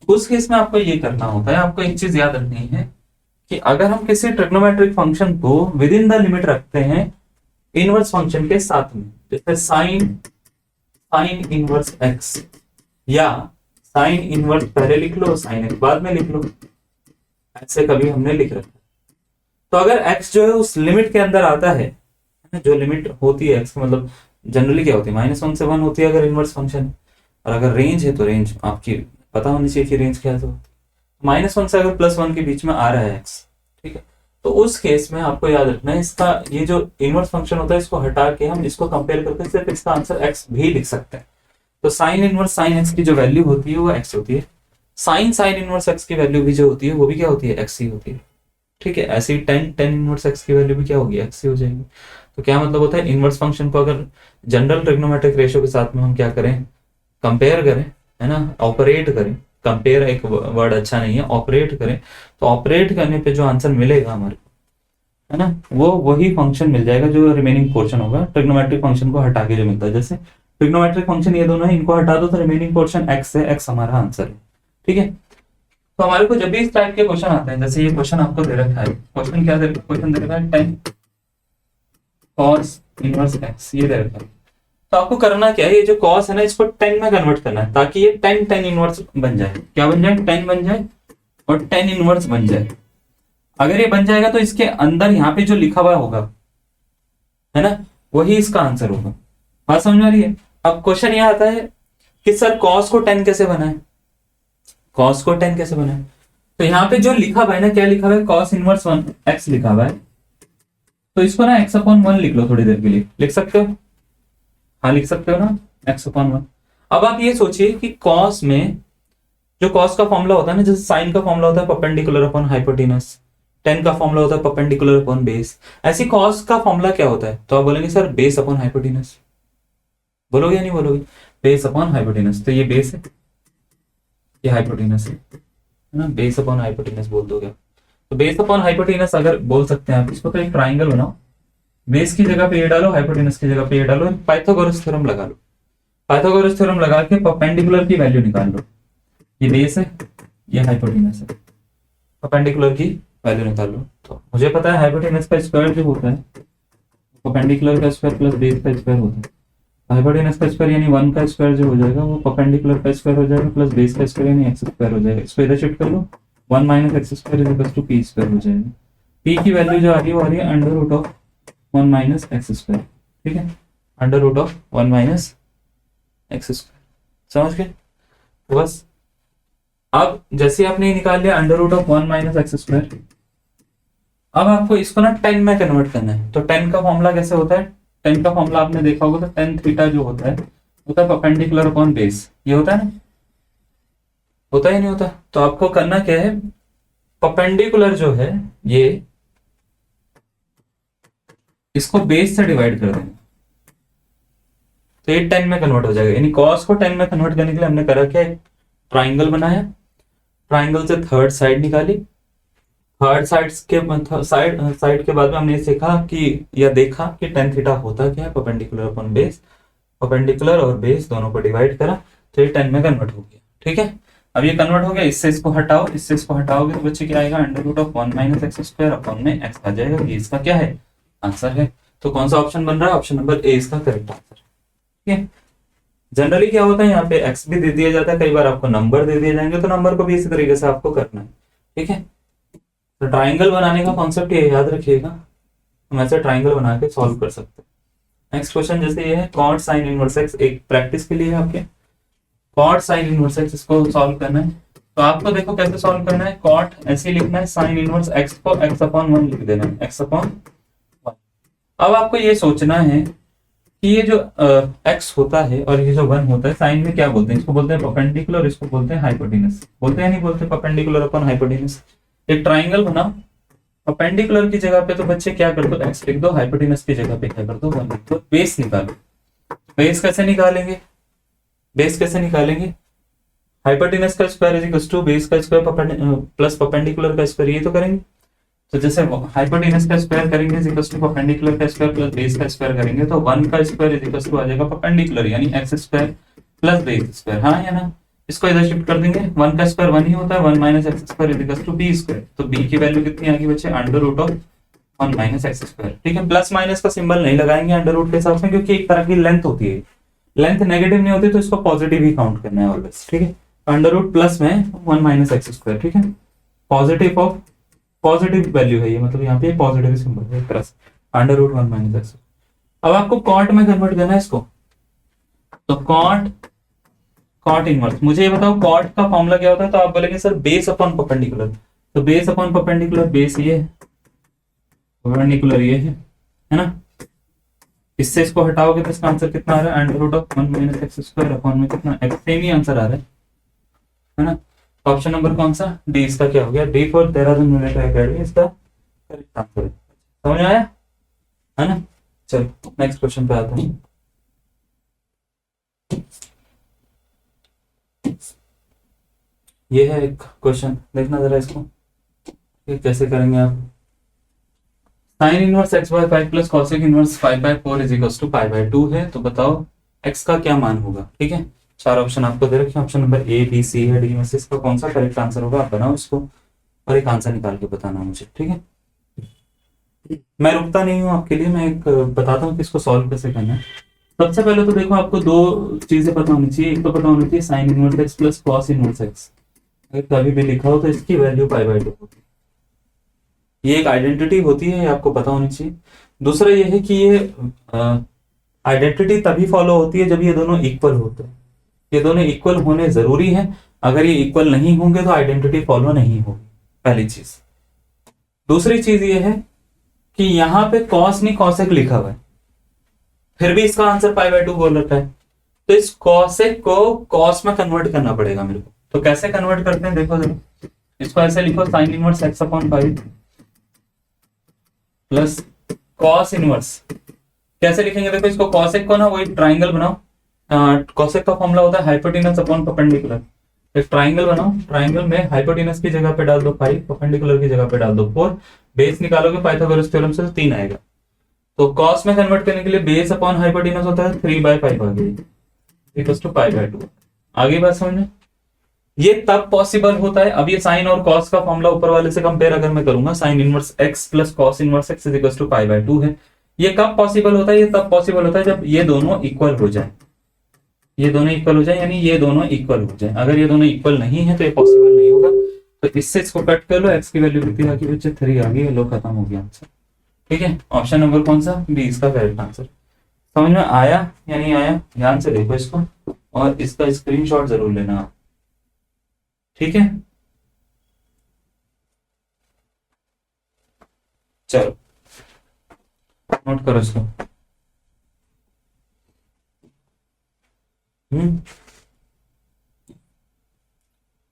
उस केस में आपको ये करना होता है, आपको एक चीज याद रखनी है कि अगर हम किसी ट्रिग्नोमेट्रिक फंक्शन को विद इन द लिमिट रखते हैं इनवर्स फंक्शन के साथ में, जैसे साइन इनवर्स x या साइन इनवर्स पहले लिख लो साइन x बाद में लिख लो, ऐसे कभी हमने लिख रखा। तो अगर x जो है उस लिमिट के अंदर आता है, जो लिमिट होती है x मतलब जनरली क्या होती है, -1 से 1 होती है अगर इनवर्स फंक्शन, और अगर रेंज है तो रेंज आपकी पता होनी चाहिए कि रेंज क्या है। -1 से अगर +1 के बीच में आ रहा है x, ठीक है, तो उस केस में आपको याद रखना है इसका ये जो इनवर्स फंक्शन होता है इसको हटा के हम इसको कंपेयर करके सिर्फ इसका आंसर x भी लिख सकते हैं। तो साइन इनवर्स साइन x की जो वैल्यू होती है वो x होती है, साइन इनवर्स x की वैल्यू भी जो होती है वो भी क्या होती है, x ही होती है, ठीक है। ऐसे ही tan इनवर्स x की वैल्यू भी क्या होगी, x ही हो जाएगी। तो क्या मतलब होता है, इनवर्स फंक्शन को अगर जनरल ट्रिग्नोमेट्रिक रेशियो के साथ में हम क्या करें, कंपेयर करें, है ना, ऑपरेट करें। कंपेयर एक वर्ड अच्छा नहीं है, ऑपरेट करें, तो ऑपरेट करने पे जो आंसर मिलेगा हमारे, है ना, वो वही फंक्शन मिल जाएगा जो रिमेनिंग पोर्शन होगा ट्रिग्नोमेट्रिक फंक्शन को हटा के जो मिलता है। जैसे ट्रिग्नोमेट्रिक फंक्शन ये दोनों है, इनको हटा दो तो रिमेनिंग पोर्शन x है, x हमारा आंसर है, ठीक है। तो हमारे को जब भी इस टाइप के क्वेश्चन आते हैं, जैसे ये क्वेश्चन आपको दे रखा है, क्वेश्चन क्या दे रखा है, क्वेश्चन दे रखा है tan cos इनवर्स x, ये दे रखा है। तो आपको करना क्या है, ये जो cos है ना इसको tan में कन्वर्ट करना है, ताकि ये tan इनवर्स बन जाए। क्या बन जाए, tan बन जाए और tan इनवर्स बन जाए। अगर ये बन जाएगा तो इसके अंदर यहाँ पे जो लिखा हुआ होगा, है ना, वही इसका आंसर होगा। बात समझ में आ रही है। अब क्वेश्चन यह आता है कि सर cos को tan कैसे बनाए, cos को tan कैसे बनाए। तो यहाँ पे जो लिखा हुआ है ना, क्या लिखा हुआ है, cos इनवर्स 1 x लिखा हुआ है, तो इसको ना x/1 लिख लो, थोड़ी देर के लिए लिख सकते हो, हाँ लिख सकते हो ना, x/1। अब आप ये सोचिए कि cos में जो cos का फॉर्मूला होता है ना, जैसे साइन का फॉर्मूला होता है परपेंडिकुलर अपॉन हाइपोटेनस, tan का फॉर्मूला होता है परपेंडिकुलर अपॉन बेस, ऐसी cos का फॉर्मूला क्या होता है, तो आप बोलेंगे सर बेस अपॉन हाइपोटेनस। बोलोगे या नहीं बोलोगे, बेस अपॉन हाइपोटेनस। तो ये बेस है, ये हाइपोटेनस है ना, बेस अपॉन हाइपोटेनस बोल दोगे। तो बेस अपॉन हाइपोटेनस अगर बोल सकते हैं आप इसको, तो एक ट्राइंगल बनाओ, बेस की जगह पे ये डालो, हाइपोटेनस की जगह पे ये डालो, पाइथागोरस थ्योरम लगा लो। पाइथागोरस थ्योरम लगा के परपेंडिकुलर की वैल्यू निकाल लो। ये बेस है, ये हाइपोटेनस है, परपेंडिकुलर की वैल्यू निकाल लो। तो मुझे पता है हाइपोटेनस का स्क्वायर जो होता है परपेंडिकुलर का स्क्वायर प्लस बेस का स्क्वायर होता है, हाइपोटेनस का स्क्वायर यानी 1 का स्क्वायर जो हो जाएगा वो परपेंडिकुलर का स्क्वायर हो जाएगा प्लस बेस का स्क्वायर यानी एक्स स्क्वायर हो जाएगा। इसको इधर शिफ्ट कर लो, 1 minus x square is equal to p square हो जाएगा। पी की वैल्यू जो आ रही है वो आ रही है under root of 1 minus x square, ठीक है, under root of 1 minus x square. समझ गए? बस अब जैसे आपने निकाल लिया under root of 1 minus x square, अब आपको इसको ना 10 में कन्वर्ट करना है। तो 10 का फॉर्मूला कैसे होता है? 10 का फॉर्मूला आपने देखा होगा, तो tan थीटा जो होता है परपेंडिकुलर अपॉन बेस, ये होता है ना, होता ही नहीं होता। तो आपको करना क्या है, परपेंडिकुलर जो है ये इसको बेस से डिवाइड कर देना, तो ये 10 में कन्वर्ट हो जाएगा। यानी cos को 10 में कन्वर्ट करने के लिए हमने करा क्या, ट्राइंगल बनाया, ट्राइंगल से थर्ड साइड निकाली, थर्ड साइड के बाद में हमने सीखा कि या देखा कि tan थीटा होता क्या है, परपेंडिकुलर अपॉन बेस, परपेंडिकुलर और बेस दोनों को डिवाइड करा तो ये 10 में कन्वर्ट हो गया। ठीक है, अब ये कन्वर्ट हो गया, इससे इसको हटाओ, इससे इसको हटाओगे तो बच्चे क्या आएगा, under root of 1 minus x square upon में एक्स आ जाएगा। ये इसका क्या है, आंसर है। तो कौन सा ऑप्शन बन रहा है, ऑप्शन नंबर ए इसका करेक्ट आंसर। ठीक है, जनरली क्या होता है यहाँ पे एक्स भी दे दिया जाता है, कई बार आपको नंबर दे दिए जाएंगे तो नंबर को भी इसी तरीके से आपको करना है। ठीक है, तो ट्राइंगल बनाने का कॉन्सेप्ट ये याद रखिएगा, हम ऐसे ट्राइंगल बना के सॉल्व कर सकते हैं। नेक्स्ट क्वेश्चन जैसे ये है कॉट साइन इनवर्स एक्स, एक प्रैक्टिस के लिए है आपके, कॉट साइन इनवर्स एक्स, इसको सॉल्व करना है। तो आपको देखो कैसे सॉल्व करना है, कॉट ऐसे लिखना है, साइन इनवर्स एक्स को एक्स अपॉन 1 लिख देना है, एक्स अपॉन 1। अब आपको ये सोचना है कि ये जो एक्स होता है और ये जो 1 होता है, साइन में क्या बोलते हैं, इसको बोलते हैं परपेंडिकुलर, इसको बोलते हैं हाइपोटेनस, बोलते हैं नहीं बोलते, परपेंडिकुलर अपॉन हाइपोटेनस। एक ट्राइंगल बनाओ, परपेंडिकुलर की जगह पे तो बच्चे क्या कर दो, एक्स लिख दो, हाइपोटेनस की जगह पे क्या कर दो, 1 लिख दो। बेस निकालो, बेस कैसे निकालेंगे, बेस कैसे निकालेंगे, हाइपोटेनस का square is equal to base का स्क्वायर प्लस परपेंडिकुलर का स्क्वायर, ये तो करेंगे। तो जैसे हाइपोटेनस का स्क्वायर करेंगे इज इक्वल टू परपेंडिकुलर का स्क्वायर प्लस बेस का स्क्वायर करेंगे, तो 1 का स्क्वायर इज इक्वल टू आ जाएगा परपेंडिकुलर यानी x square plus base square, हाँ या ना। इसको इधर शिफ्ट कर देंगे, 1 का स्क्वायर 1 ही होता है, 1 minus x square is equal to b square. तो बी की वैल्यू कितनी आ गई बच्चे, under root of 1 minus x square. ठीक है, प्लस माइनस का सिंबल नहीं लगाएंगे अंडर रूट के हिसाब से, क्योंकि एक तरह की लेंथ होती है, लेंथ नेगेटिव नहीं होती तो इसको पॉजिटिव ही काउंट करना है ऑलवेज। ठीक है, अंडर रूट प्लस में 1 माइनस एक्स स्क्वायर, ठीक है, पॉजिटिव ऑफ पॉजिटिव वैल्यू है ये, मतलब यहाँ पे पॉजिटिव सिंबल है एक तरह से, अंडर रूट 1 माइनस एक्स। अब आपको कॉट में कन्वर्ट करना है इसको, तो कॉट इनवर्स, मुझे ये बताओ कॉट का फॉर्मूला क्या होता है, तो आप बोलेंगे सर बेस अपॉन परपेंडिकुलर, तो बेस अपॉन परपेंडिकुलर, बेस ये है, परपेंडिकुलर ये है ना, इससे इसको हटाओगे तो इसका आंसर कितना आ रहा है, under root of 1 minus x square upon में कितना एक्स, सेम ही आंसर आ रहा है ना। ऑप्शन नंबर कौन सा, डी इसका क्या हो गया, D for Dehradun military academy इसका करेक्ट आंसर है। समझ आया है ना। चलो नेक्स्ट क्वेश्चन पे आते हैं। ये है एक क्वेश्चन, देखना जरा इसको, ये कैसे करेंगे आप। Sine inverse x by 5 plus cosec inverse 5/4 is equal to π/2 है, तो बताओ एक्स का क्या मान होगा। ठीक है, 4 ऑप्शन आपको दे रखे हैं, option number A B C है, डी में से इसका कौन सा करेक्ट आंसर होगा, आप बनाओ इसको और एक आंसर निकाल के बताना मुझे। ठीक है, मैं रुकता नहीं हूँ आपके लिए, मैं एक बताता हूँ कि इसको सॉल्व कैसे करना है। सबसे पहले तो देखो आपको दो चीजें पता होनी चाहिए, एक तो पता होनी चाहिए sign inverse x plus cos inverse x, अगर कभी भी लिखा हो तो इसकी वैल्यू π/2 होती है, ये एक आइडेंटिटी होती है, ये आपको पता होनी चाहिए। दूसरा ये है कि ये आइडेंटिटी तभी फॉलो होती है जब ये दोनों इक्वल होते हैं, ये दोनों इक्वल होने जरूरी है, अगर ये इक्वल नहीं होंगे तो आइडेंटिटी फॉलो नहीं होगी, पहली चीज। दूसरी चीज ये है कि यहाँ पे कॉस नहीं कॉसेक लिखा हुआ है, फिर भी इसका आंसर π/2 बोल रखा है, तो इस कॉसेक को कॉस में कन्वर्ट करना पड़ेगा मेरे को। तो कैसे कन्वर्ट करते हैं देखो जरा, इसको ऐसे लिखो, sign inverse x upon 5 plus cos inverse, कैसे लिखेंगे देखो इसको, कॉसेक को ना वही ट्राइंगल बनाओ, कॉसेक का फॉर्मूला होता है हाइपोटेनस अपॉन परपेंडिकुलर, एक ट्राइंगल बनाओ, ट्राइंगल में हाइपोटेनस की जगह पे डाल दो 5, परपेंडिकुलर की जगह पे डाल दो 4, बेस निकालोगे पाइथागोरस थ्योरम से तो 3 आएगा। तो कॉस में कन्वर्ट करने के लिए बेस अपॉन हाइपोटेनस होता है 3/5 आ गई इक्वल टू π/2। आगे बात समझना, ये तब पॉसिबल होता है, अब ये साइन और कॉस का फॉर्मूला ऊपर वाले से कंपेयर अगर मैं करूंगा, sine inverse x plus cos inverse x is equal to π/2 है, ये कब पॉसिबल होता है? ये तब पॉसिबल होता है जब ये दोनों इक्वल हो जाए, ये दोनों इक्वल हो जाए, यानी ये दोनों इक्वल हो जाए। अगर ये दोनों इक्वल नहीं है तो ये पॉसिबल नहीं होगा। तो इससे इसको कट कर लो, एक्स की वैल्यू कितनी आ गई बच्चे? 3 आ गई। लो, खत्म हो गया आंसर। ठीक है, ऑप्शन नंबर कौन सा? बी इसका करेक्ट आंसर। समझ में आया या नहीं आया? ध्यान से देखो इसको और इसका स्क्रीनशॉट जरूर लेना आप। ठीक है, चलो नोट करो इसको।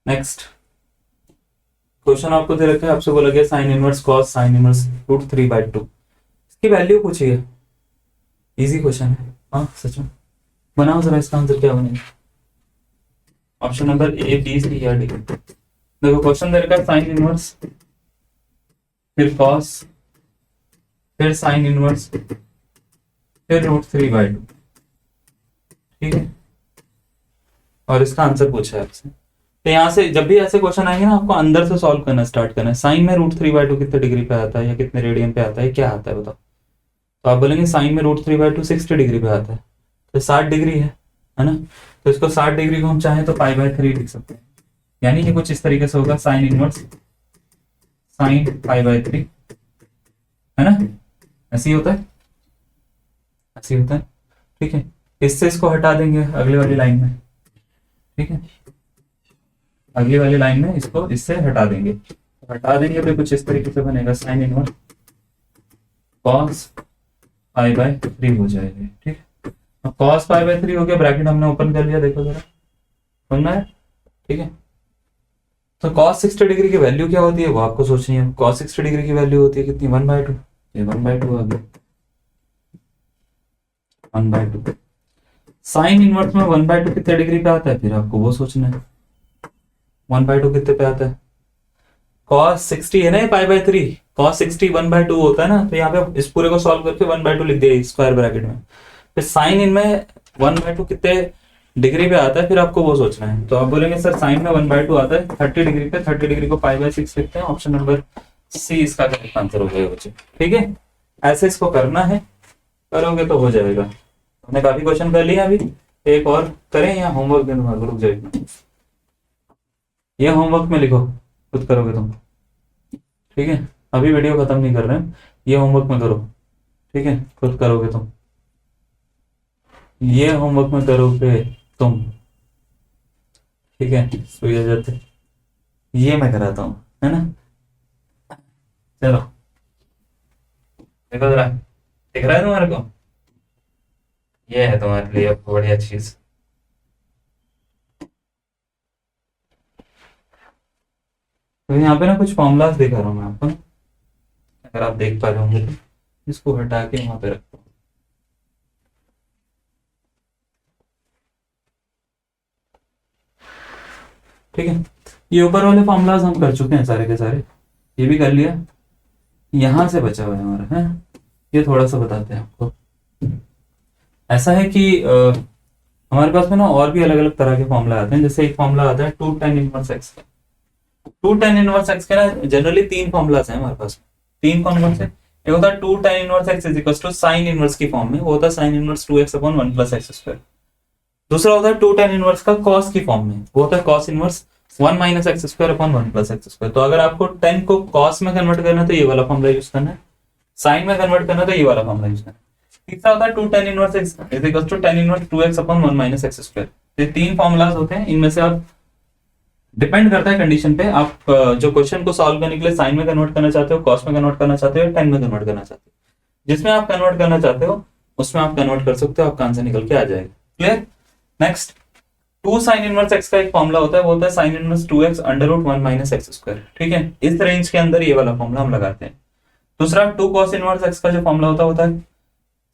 नेक्स्ट क्वेश्चन आपको दे रखा है, आपसे बोला गया sine inverse cos sine inverse √3/2, इसकी वैल्यू पूछी है। इजी क्वेश्चन है, हाँ सच में। बनाओ जरा, इसका आंसर क्या बनेगा? ऑप्शन नंबर ए, बी, सी या डी। देखो क्वेश्चन दे रखा है साइन इनवर्स, फिर कॉस, फिर साइन इनवर्स, फिर √3/2। ठीक है, और इसका आंसर पूछा है आपसे। तो यहाँ से जब भी ऐसे क्वेश्चन आएंगे ना, आपको अंदर से सॉल्व करना स्टार्ट करना है। साइन में √3/2 कितने डिग्री पे आता है या कितने रेडियन पे आता है, क्या आता है बताओ? तो आप बोलेंगे साइन में √3/2 60 डिग्री पे आता है, तो 60 डिग्री है ना? तो इसको 60 डिग्री को हम चाहें तो π/3 लिख सकते हैं। यानी कि कुछ इस तरीके से होगा, साइन इनवर्स साइन π/3, है ना? ऐसे ही होता है, ऐसे ही होता है। ठीक है, इससे इसको हटा देंगे अगले वाली लाइन में। ठीक है, अगली वाली लाइन में इसको इससे हटा देंगे, तो हटा देंगे तो कुछ इस तरीके से बनेगा, साइन इनवर्स कॉस π/3 हो जाएगा। ठीक है, अब कॉस π/3 हो गया, ब्रैकेट हमने ओपन कर लिया, देखो जरा, सुनना है? ठीक है, तो कॉस 60 डिग्री की वैल्यू क्या होती है वो आपको सोचनी है। कॉस 60 डिग्री की वैल्यू होती है कितनी? 1/2। ये 1/2 आ गया, 1/2। साइन इनवर्स में 1/2 कितने डिग्री पे आता है, फिर आपको वो सोचना है। 1/2 कितने पे आता है? cos 60 है ना, π/3, cos 60 1/2 होता है ना, तो यहाँ पे इस पूरे को सॉल्व करके 1/2 लिख दिया स्क्वायर ब्रैकेट में। फिर साइन इनमें 1/2 कितने डिग्री पे आता है, फिर आपको वो सोचना है। तो आप बोलेंगे सर साइन में 1/2 आता है 30 डिग्री पे, 30 डिग्री को π/6 लिखते हैं। ऑप्शन नंबर सी इसका करेक्ट आंसर हो जाएगा बच्चे। ठीक है, ऐसे इसको करना है, करोगे तो हो जाएगा। हमने काफी क्वेश्चन कर लिया, अभी एक और करें या होमवर्क देना? रुक जाएगा, ये होमवर्क में लिखो, खुद करोगे तुम। ठीक है, अभी वीडियो खत्म नहीं कर रहे हैं, ये होमवर्क में करो। ठीक है, खुद करोगे तुम, ये होमवर्क में करोगे तुम। ठीक है, सो जाते, ये मैं कराता हूँ, है ना? चलो देखो जरा, दिख रहा है तुम्हारे को? ये है तुम्हारे लिए बढ़िया चीज। तो यहाँ पे ना कुछ फॉर्मूलाज दिखा रहा हूँ मैं आपको, अगर आप देख पा रहे होंगे तो इसको हटा के वहां पे रखता हूँ। ठीक है, ये ऊपर वाले फॉर्मूलाज हम कर चुके हैं सारे के सारे, ये भी कर लिया। यहां से बचा हुआ है हमारा, है ये थोड़ा सा बताते हैं आपको। ऐसा है कि हमारे पास में ना और भी अलग अलग तरह के फॉर्मूला आते हैं। जैसे एक फॉर्मूला आता है 2 tan इनवर्स x का। 2 tan इनवर्स x के ना जनरली 3 फॉर्मूलाज हैं हमारे पास। 3 कौन से? एक होता है 2 tan inverse x is equal to sine inverse की फॉर्म में, वो होता है साइन इनवर्स 2x/1 + x²। दूसरा होता है 2 tan इनवर्स का कॉस की फॉर्म में, वो होता है कॉस इनवर्स 1 - x²/1 + x²। तो अगर आपको 10 को कॉस में कन्वर्ट करना है तो ये वाला फॉर्मूला यूज करना है, साइन में कन्वर्ट करना है तो ये वाला फॉर्मूला यूज करना है। तीसरा होता है 2 tan inverse x is equal to tan inverse 2x/1 - x²। ये 3 फॉर्मूलाज होते हैं, इनमें से आप डिपेंड करता है कंडीशन पे, आप जो क्वेश्चन को सॉल्व करने के लिए साइन में कन्वर्ट करना चाहते हो, कॉस में कन्वर्ट करना चाहते हो, 10 में कन्वर्ट करना चाहते हो। जिसमें आप कन्वर्ट करना चाहते हो उसमें आप कन्वर्ट कर सकते हो, आपका आंसर निकल के आ जाएगा। Clear? Next 2 sin inverse x का एक फॉर्मूला होता है, वो होता है sin इनवर्स 2x/1 - x²। ठीक है, इस रेंज के अंदर ये वाला फॉर्मूला हम लगाते हैं। दूसरा 2 cos इनवर्स x का जो फॉर्मूला होता है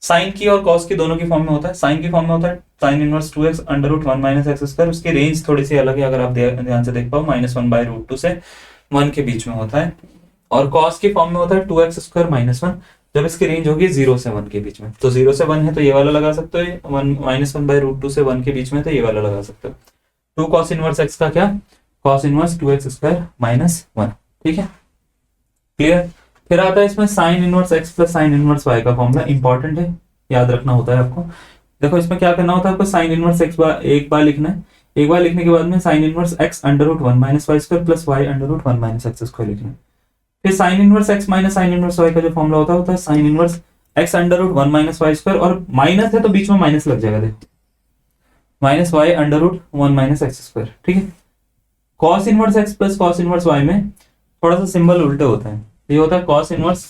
साइन की और कॉस की दोनों की फॉर्म में होता है। साइन की फॉर्म में होता है sin इनवर्स 2x/1 - x²। उसकी रेंज थोड़ी सी अलग है, अगर आप ध्यान से देख पाओ, -1/√2 से 1 के बीच में होता है। और कॉस की फॉर्म में होता है 2x² - 1, जब इसकी रेंज होगी 0 से 1 के बीच में। तो 0 से 1 है तो ये वाला लगा सकते हो, -1/√2 से 1 के बीच में तो ये वाला लगा सकते हो। 2 cos इनवर्स x का क्या? cos inverse 2x² - 1। ठीक है, क्लियर? फिर आता है इसमें sine inverse x plus sine inverse y का फॉर्मूला, इंपॉर्टेंट है, याद रखना होता है आपको। देखो इसमें क्या करना होता है आपको, साइन इनवर्स एक्स बार एक बार लिखना है, एक बार लिखने के बाद में sine inverse x under root one minus y square plus y under root one minus x square लिखना है। फिर sine inverse x minus sine inverse y का जो फॉर्मूला होता है sine inverse x under root one minus y square, और माइनस है तो बीच में माइनस लग जाएगा, देखो minus y under root one minus x square, ठीक है। Cos inverse x plus cos inverse y में थोड़ा सा सिंबल उल्टे होता है, ये होता है cos inverse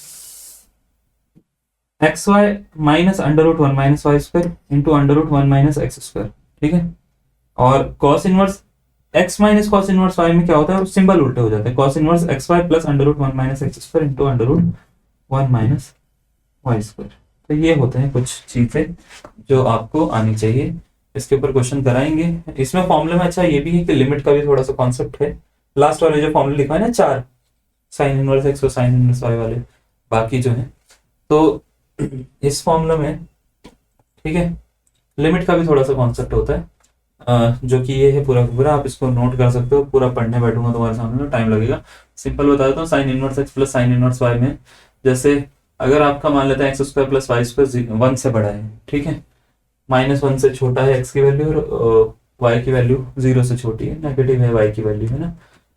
x y minus under root one minus y square into under root one minus x square, ठीक है। और cos inverse x minus cos inverse y में क्या होता है, सिंबल उल्टे हो जाते हैं, cos inverse x y plus under root one minus x square into under root one minus y square. तो ये होते हैं कुछ चीजें जो आपको आनी चाहिए, इसके ऊपर क्वेश्चन कराएंगे। इसमें फॉर्मूले में अच्छा ये भी है कि लिमिट का भी थोड़ा सा कॉन्सेप्ट है, लास्ट वाले जो फॉर्मूले लिखा है ना चार, साइन इनवर्स एक्स और साइन इनवर्स वाई वाले, बाकी जो है तो इस फॉर्मूला में, ठीक है, लिमिट का भी थोड़ा सा कॉन्सेप्ट होता है, जो कि ये है पूरा पूरा, आप इसको नोट कर सकते हो, पूरा पढ़ने बैठूंगा तुम्हारे सामने में टाइम लगेगा। सिंपल बता देता हूँ, sine inverse x plus sine inverse y में जैसे अगर आपका मान लेते हैं x square plus y square one से बड़ा है, ठीक है, माइनस वन से छोटा है एक्स की वैल्यू और वाई की वैल्यू जीरो से छोटी है, नेगेटिव है वाई की वैल्यू, है ना,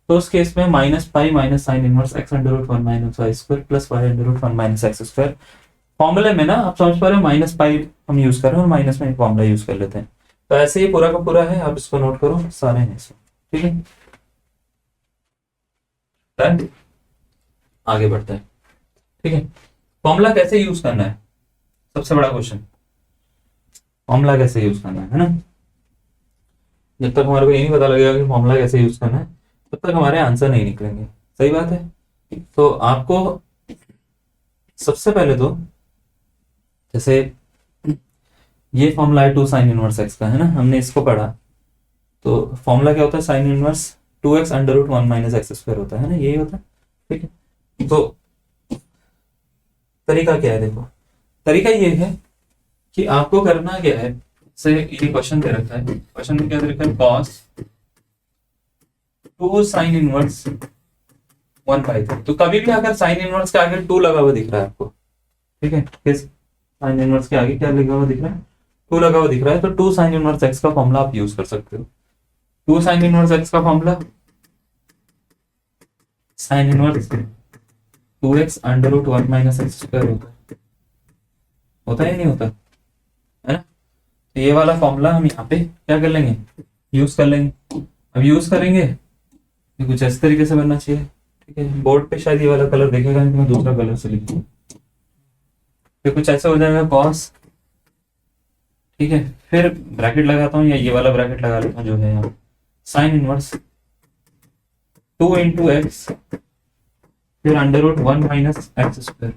तो उस केस में minus pi minus sine inverse x under root one minus y square plus y under root one minus x square. फॉर्मूले में ना आप समझ पा रहे हो, माइनस पाई हम यूज कर रहे हैं और माइनस में फॉर्मूला यूज कर लेते हैं, तो ऐसे ही पूरा का पूरा है, आप इसको नोट करो, सारे हैं इसमें, ठीक है। डन, आगे बढ़ते हैं, ठीक है। फॉर्मूला कैसे यूज करना है, सबसे बड़ा क्वेश्चन, फॉर्मूला कैसे यूज करना है ना। जब तक हमारे को ये नहीं पता लगेगा कि फॉर्मूला कैसे यूज करना है, तब तक हमारे आंसर नहीं निकलेंगे, सही बात है। तो आपको सबसे पहले तो जैसे ये फॉर्मूला है टू साइन इनवर्स एक्स का, है ना, हमने इसको पढ़ा, तो फॉर्मूला क्या होता है, sine inverse two x under root one minus x square होता है ना, यही होता है, ठीक है। तो तरीका क्या है, देखो तरीका ये है कि आपको करना क्या है, से ये क्वेश्चन दे रखा है, क्वेश्चन में क्या दे रखा है, cos two sine inverse one by three, तो कभी भी अगर साइन इनवर्स के आगे टू लगा हुआ दिख रहा है आपको, ठीक है, किस साइन इनवर्स के आगे क्या लगा हुआ दिख रहा है, टू लगा हुआ दिख रहा है, तो टू साइन इनवर्स एक्स का फॉर्मूला आप यूज कर सकते हो। टू साइन इनवर्स एक्स का formula sine inverse two x under root one minus x square होता है या नहीं होता, है ना। तो ये वाला फॉर्मूला हम यहाँ पे क्या कर लेंगे, यूज कर लेंगे। अब यूज करेंगे ये कुछ इस तरीके से बनना चाहिए, ठीक है, बोर्ड पे शायद ये वाला कलर देखेगा, मैं दूसरा कलर से लिखूँ, फिर कुछ ऐसा हो जाएगा कॉस, ठीक है, फिर ब्रैकेट लगाता हूँ या ये वाला ब्रैकेट लगा लेता हूँ जो है यहाँ, sine inverse two into x फिर under root one minus x square,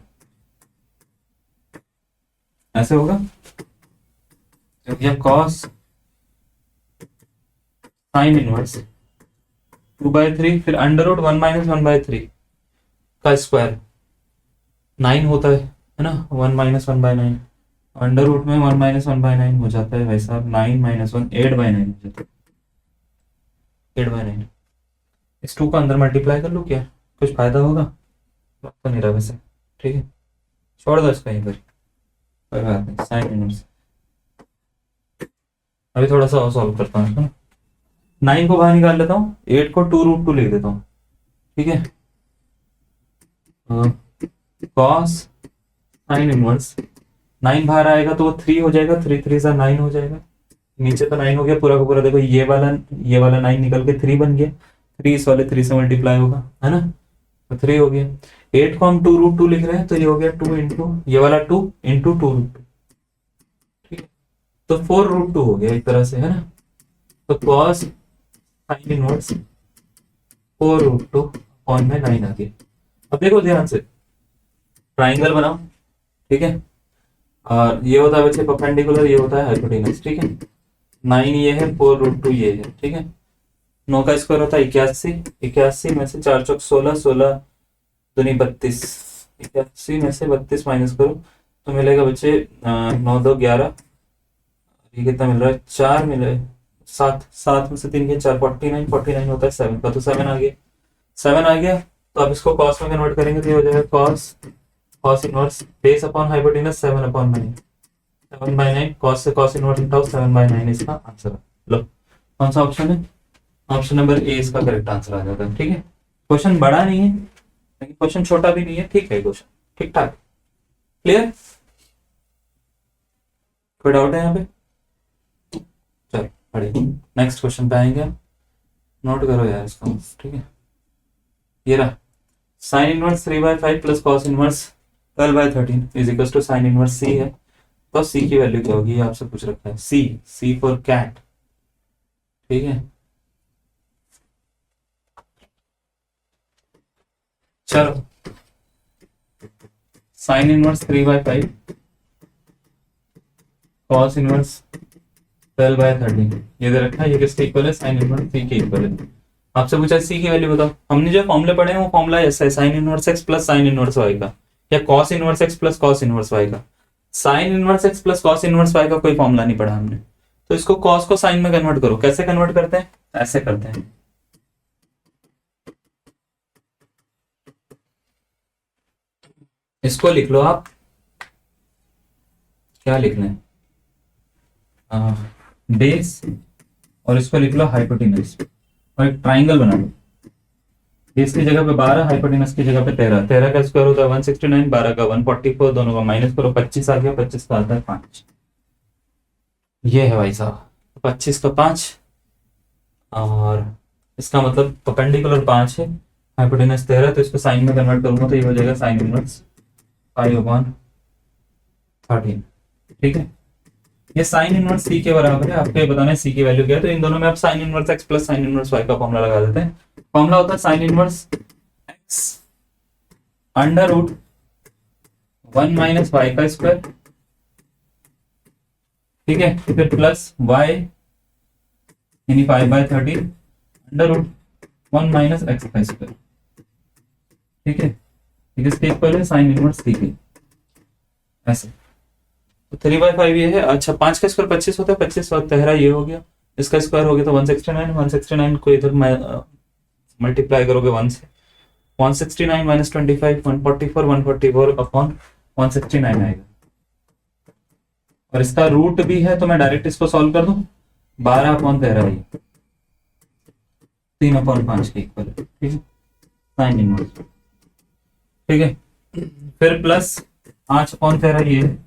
ऐसे होगा, तो यह cos sine inverse two by three फिर under root one minus one by three का स्क्वायर, नाइन होता है ना, one minus one by nine, under root में one minus one by nine हो जाता है भाई साहब, nine minus one eight by nine हो जाता है, एट बाई नाइन। इस टू का अंदर मल्टीप्लाई कर लो, क्या कुछ फायदा होगा, तो नहीं रहा वैसे, ठीक है, छोड़ दो इसका यहीं पर, कोई बात नहीं, साइन इनवर्स। अभी थोड़ा सा और सॉल्व करता हूँ इसको, नाइन को बाहर निकाल लेता हूँ, एट को टू रूट टू लिख देता हूँ, ठीक है, कॉस साइन इनवर्स, नाइन बाहर आएगा तो वो थ्री हो जाएगा, थ्री थ्री सा नाइन हो जाएगा, नीचे तो नाइन हो गया पूरा का पूरा, देखो ये वाला नाइन निकल के थ्री बन गया, थ्री इस वाले थ्री से मल्टीप्लाई होगा, है ना, तो थ्री हो गया। एट को हम टू रूट टू लिख रहे हैं, तो ये हो गया टू इंटू ये वाला two into two root two, ठीक है, तो फोर रूट टू हो गया एक तरह से, है ना, तो cos sine inverse four root two upon में नाइन आ गया। अब देखो ध्यान से, ट्राइंगल बनाओ, ठीक है, और ये होता है बच्चे परपेंडिकुलर, ये होता है हाइपोटेनस, ठीक है, नाइन ये है, फोर रूट टू ये है, ठीक है, नौ का स्क्वायर होता है इक्यासी, इक्यासी में से चार चौक सोलह, सोलह दूनी बत्तीस, इक्यासी में से बत्तीस माइनस करो तो मिलेगा बच्चे नौ दो ग्यारह, ये कितना मिल रहा है, चार मिले, सात, सात में से तीन के चार, 49, 49 होता है सेवन का, तो सेवन आ गया, सेवन आ गया, तो अब इसको कॉस में कन्वर्ट करेंगे तो ये हो जाएगा cos inverse base upon hypotenuse 7/9, 7/9 cos से कॉस इनवर्स उठाओ 7/9 इसका आंसर है। लो कौन सा ऑप्शन है? ऑप्शन नंबर ए इसका करेक्ट आंसर आ जाता है। ठीक है, क्वेश्चन बड़ा नहीं है लेकिन क्वेश्चन छोटा भी नहीं है, ठीक है, क्वेश्चन ठीक ठाक क्लियर। कोई डाउट है यहाँ पे? चलो पढ़िए, नेक्स्ट क्वेश्चन पे आएंगे। नोट करो यार इसको, ठीक है। ये रहा sine inverse 3/5 plus cos inverse 12/13 is equal to sine inverse C है। तो सी की वैल्यू क्या होगी, ये आपसे पूछ रखा है। सी फॉर कैट, ठीक है। चलो साइन इनवर्स 3/5 कॉस इनवर्स 12/13 ये दे रखा है। ये किसके इक्वल है? साइन इनवर्स सी के इक्वल है। आपसे पूछा सी की वैल्यू बताओ। हमने जो फॉर्मूले पढ़े हैं वो फॉर्मूला ऐसा है, sine inverse x plus sine inverse y का, या cos inverse x plus cos inverse y का। Sine inverse x plus cos inverse y का कोई फॉर्मूला नहीं पढ़ा हमने। तो इसको कॉस को साइन में कन्वर्ट करो। कैसे कन्वर्ट करते हैं? ऐसे करते हैं, इसको लिख लो आप, क्या लिखना है, बेस, और इसको लिख लो हाइपोटेनस, और एक ट्राइंगल बना लो। बेस की जगह पे 12, हाइपोटेनस की जगह पे 13। 13 का स्क्वायर होता है 169, 12 का 144, दोनों का माइनस करो, 25 आ गया, 25 का आता है 5। ये है भाई साहब 25 का 5, और इसका मतलब परपेंडिकुलर 5 है, हाइपोटेनस 13, तो इसको साइन में कन्वर्ट करूंगा तो ये हो जाएगा साइन इनवर्स 5/13। ठीक है, ये साइन इनवर्स सी के बराबर है। आपको ये बताना है सी की वैल्यू क्या है। तो इन दोनों में आप sine inverse x plus sine inverse y का फॉर्मूला लगा देते हैं। फॉर्मूला होता है sine inverse x under root 1 minus y का स्क्वायर, ठीक है, फिर प्लस वाई यानी 5/13 अंडर रूट 1 माइनस एक्स का स्क्वायर, ठीक है। किसके इक्वल है? साइन इनवर्स सी के। ऐसे 3/5 ये है। अच्छा 5 का स्क्वायर 25 होता है, 25 और 13 ये हो गया, इसका स्क्वायर हो गया तो 169। 169 को इधर मल्टीप्लाई करोगे 1 से, 169 माइनस 25 144, 144 अपॉन 169 आएगा। और इसका रूट भी है तो मैं डायरेक्ट इसको सॉल्व कर दूं, 12/13 ये 3/5 के इक्वल है, ठीक है, साइन इनवर्स, ठीक है। फिर प्लस 8/13 ये है।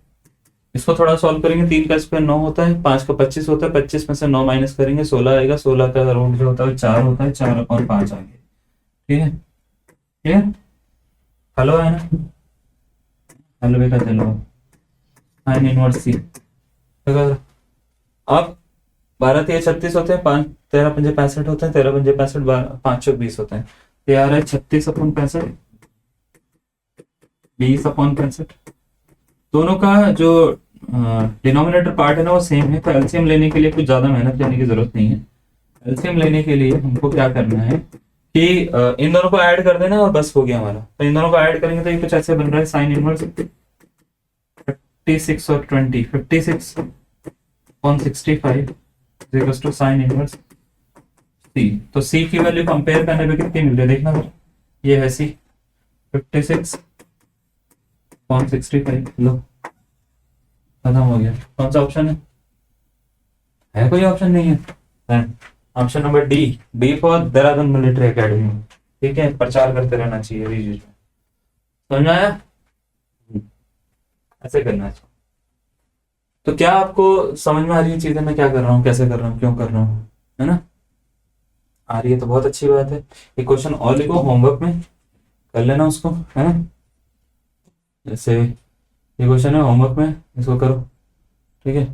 इसको थोड़ा सॉल्व करेंगे, 3 का स्क्वायर 9 होता है, 5 का 25 होता है, 25 में से 9 माइनस करेंगे 16 आएगा, 16 का रूट जो होता है 4 होता है, 4/5 आ गया, ठीक है। क्लियर? हेलो है ना? हेलो बेटा, चलो साइन इनवर्स सी। अब 12 3 36 होते हैं, 5 13 5 65 होते हैं, 13 5 65 5 चौक 20 होते हैं। तो यार है 36/65 20/65। दोनों का जो डिनोमिनेटर पार्ट है ना वो सेम है, तो एलसीएम लेने के लिए कुछ ज्यादा मेहनत करने की जरूरत नहीं है। एलसीएम लेने के लिए हमको क्या करना है कि इन दोनों को ऐड कर देना और बस हो गया हमारा। तो इन दोनों को ऐड करेंगे तो ये कुछ ऐसे बन रहा है, साइन इनवर्स 36 और 20, 56/65 टू साइन इनवर्स सी। तो सी की वैल्यू कंपेयर करने पे कितनी मिल रही है देखना सर, ये है सी 56/65। लो खत्म हो गया। कौन सा ऑप्शन है कोई ऑप्शन नहीं है। Option number D for Dehradun military academy, ठीक है, प्रचार करते रहना चाहिए रिजीज में। समझ आया? ऐसे करना चाहिए। तो क्या आपको समझ में आ रही है चीजें, मैं क्या कर रहा हूँ, कैसे कर रहा हूँ, क्यों कर रहा हूँ, है ना? आ रही है तो बहुत अच्छी बात है। ये क्वेश्चन और लिखो, होमवर्क में कर लेना उसको, है ना। जैसे ये क्वेश्चन है होमवर्क में, इसको करो, ठीक है,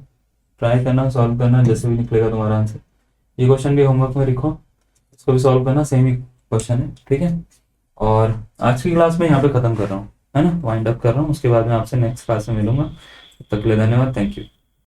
ट्राई करना, सॉल्व करना, जैसे भी निकलेगा तुम्हारा आंसर। ये क्वेश्चन भी होमवर्क में लिखो, इसको भी सॉल्व करना, सेम ही क्वेश्चन है, ठीक है। और आज की क्लास में यहाँ पे खत्म कर रहा हूँ, है ना, वाइंड अप कर रहा हूँ। उसके बाद में आपसे नेक्स्ट क्लास में मिलूंगा। तब तक के लिए धन्यवाद, थैंक यू।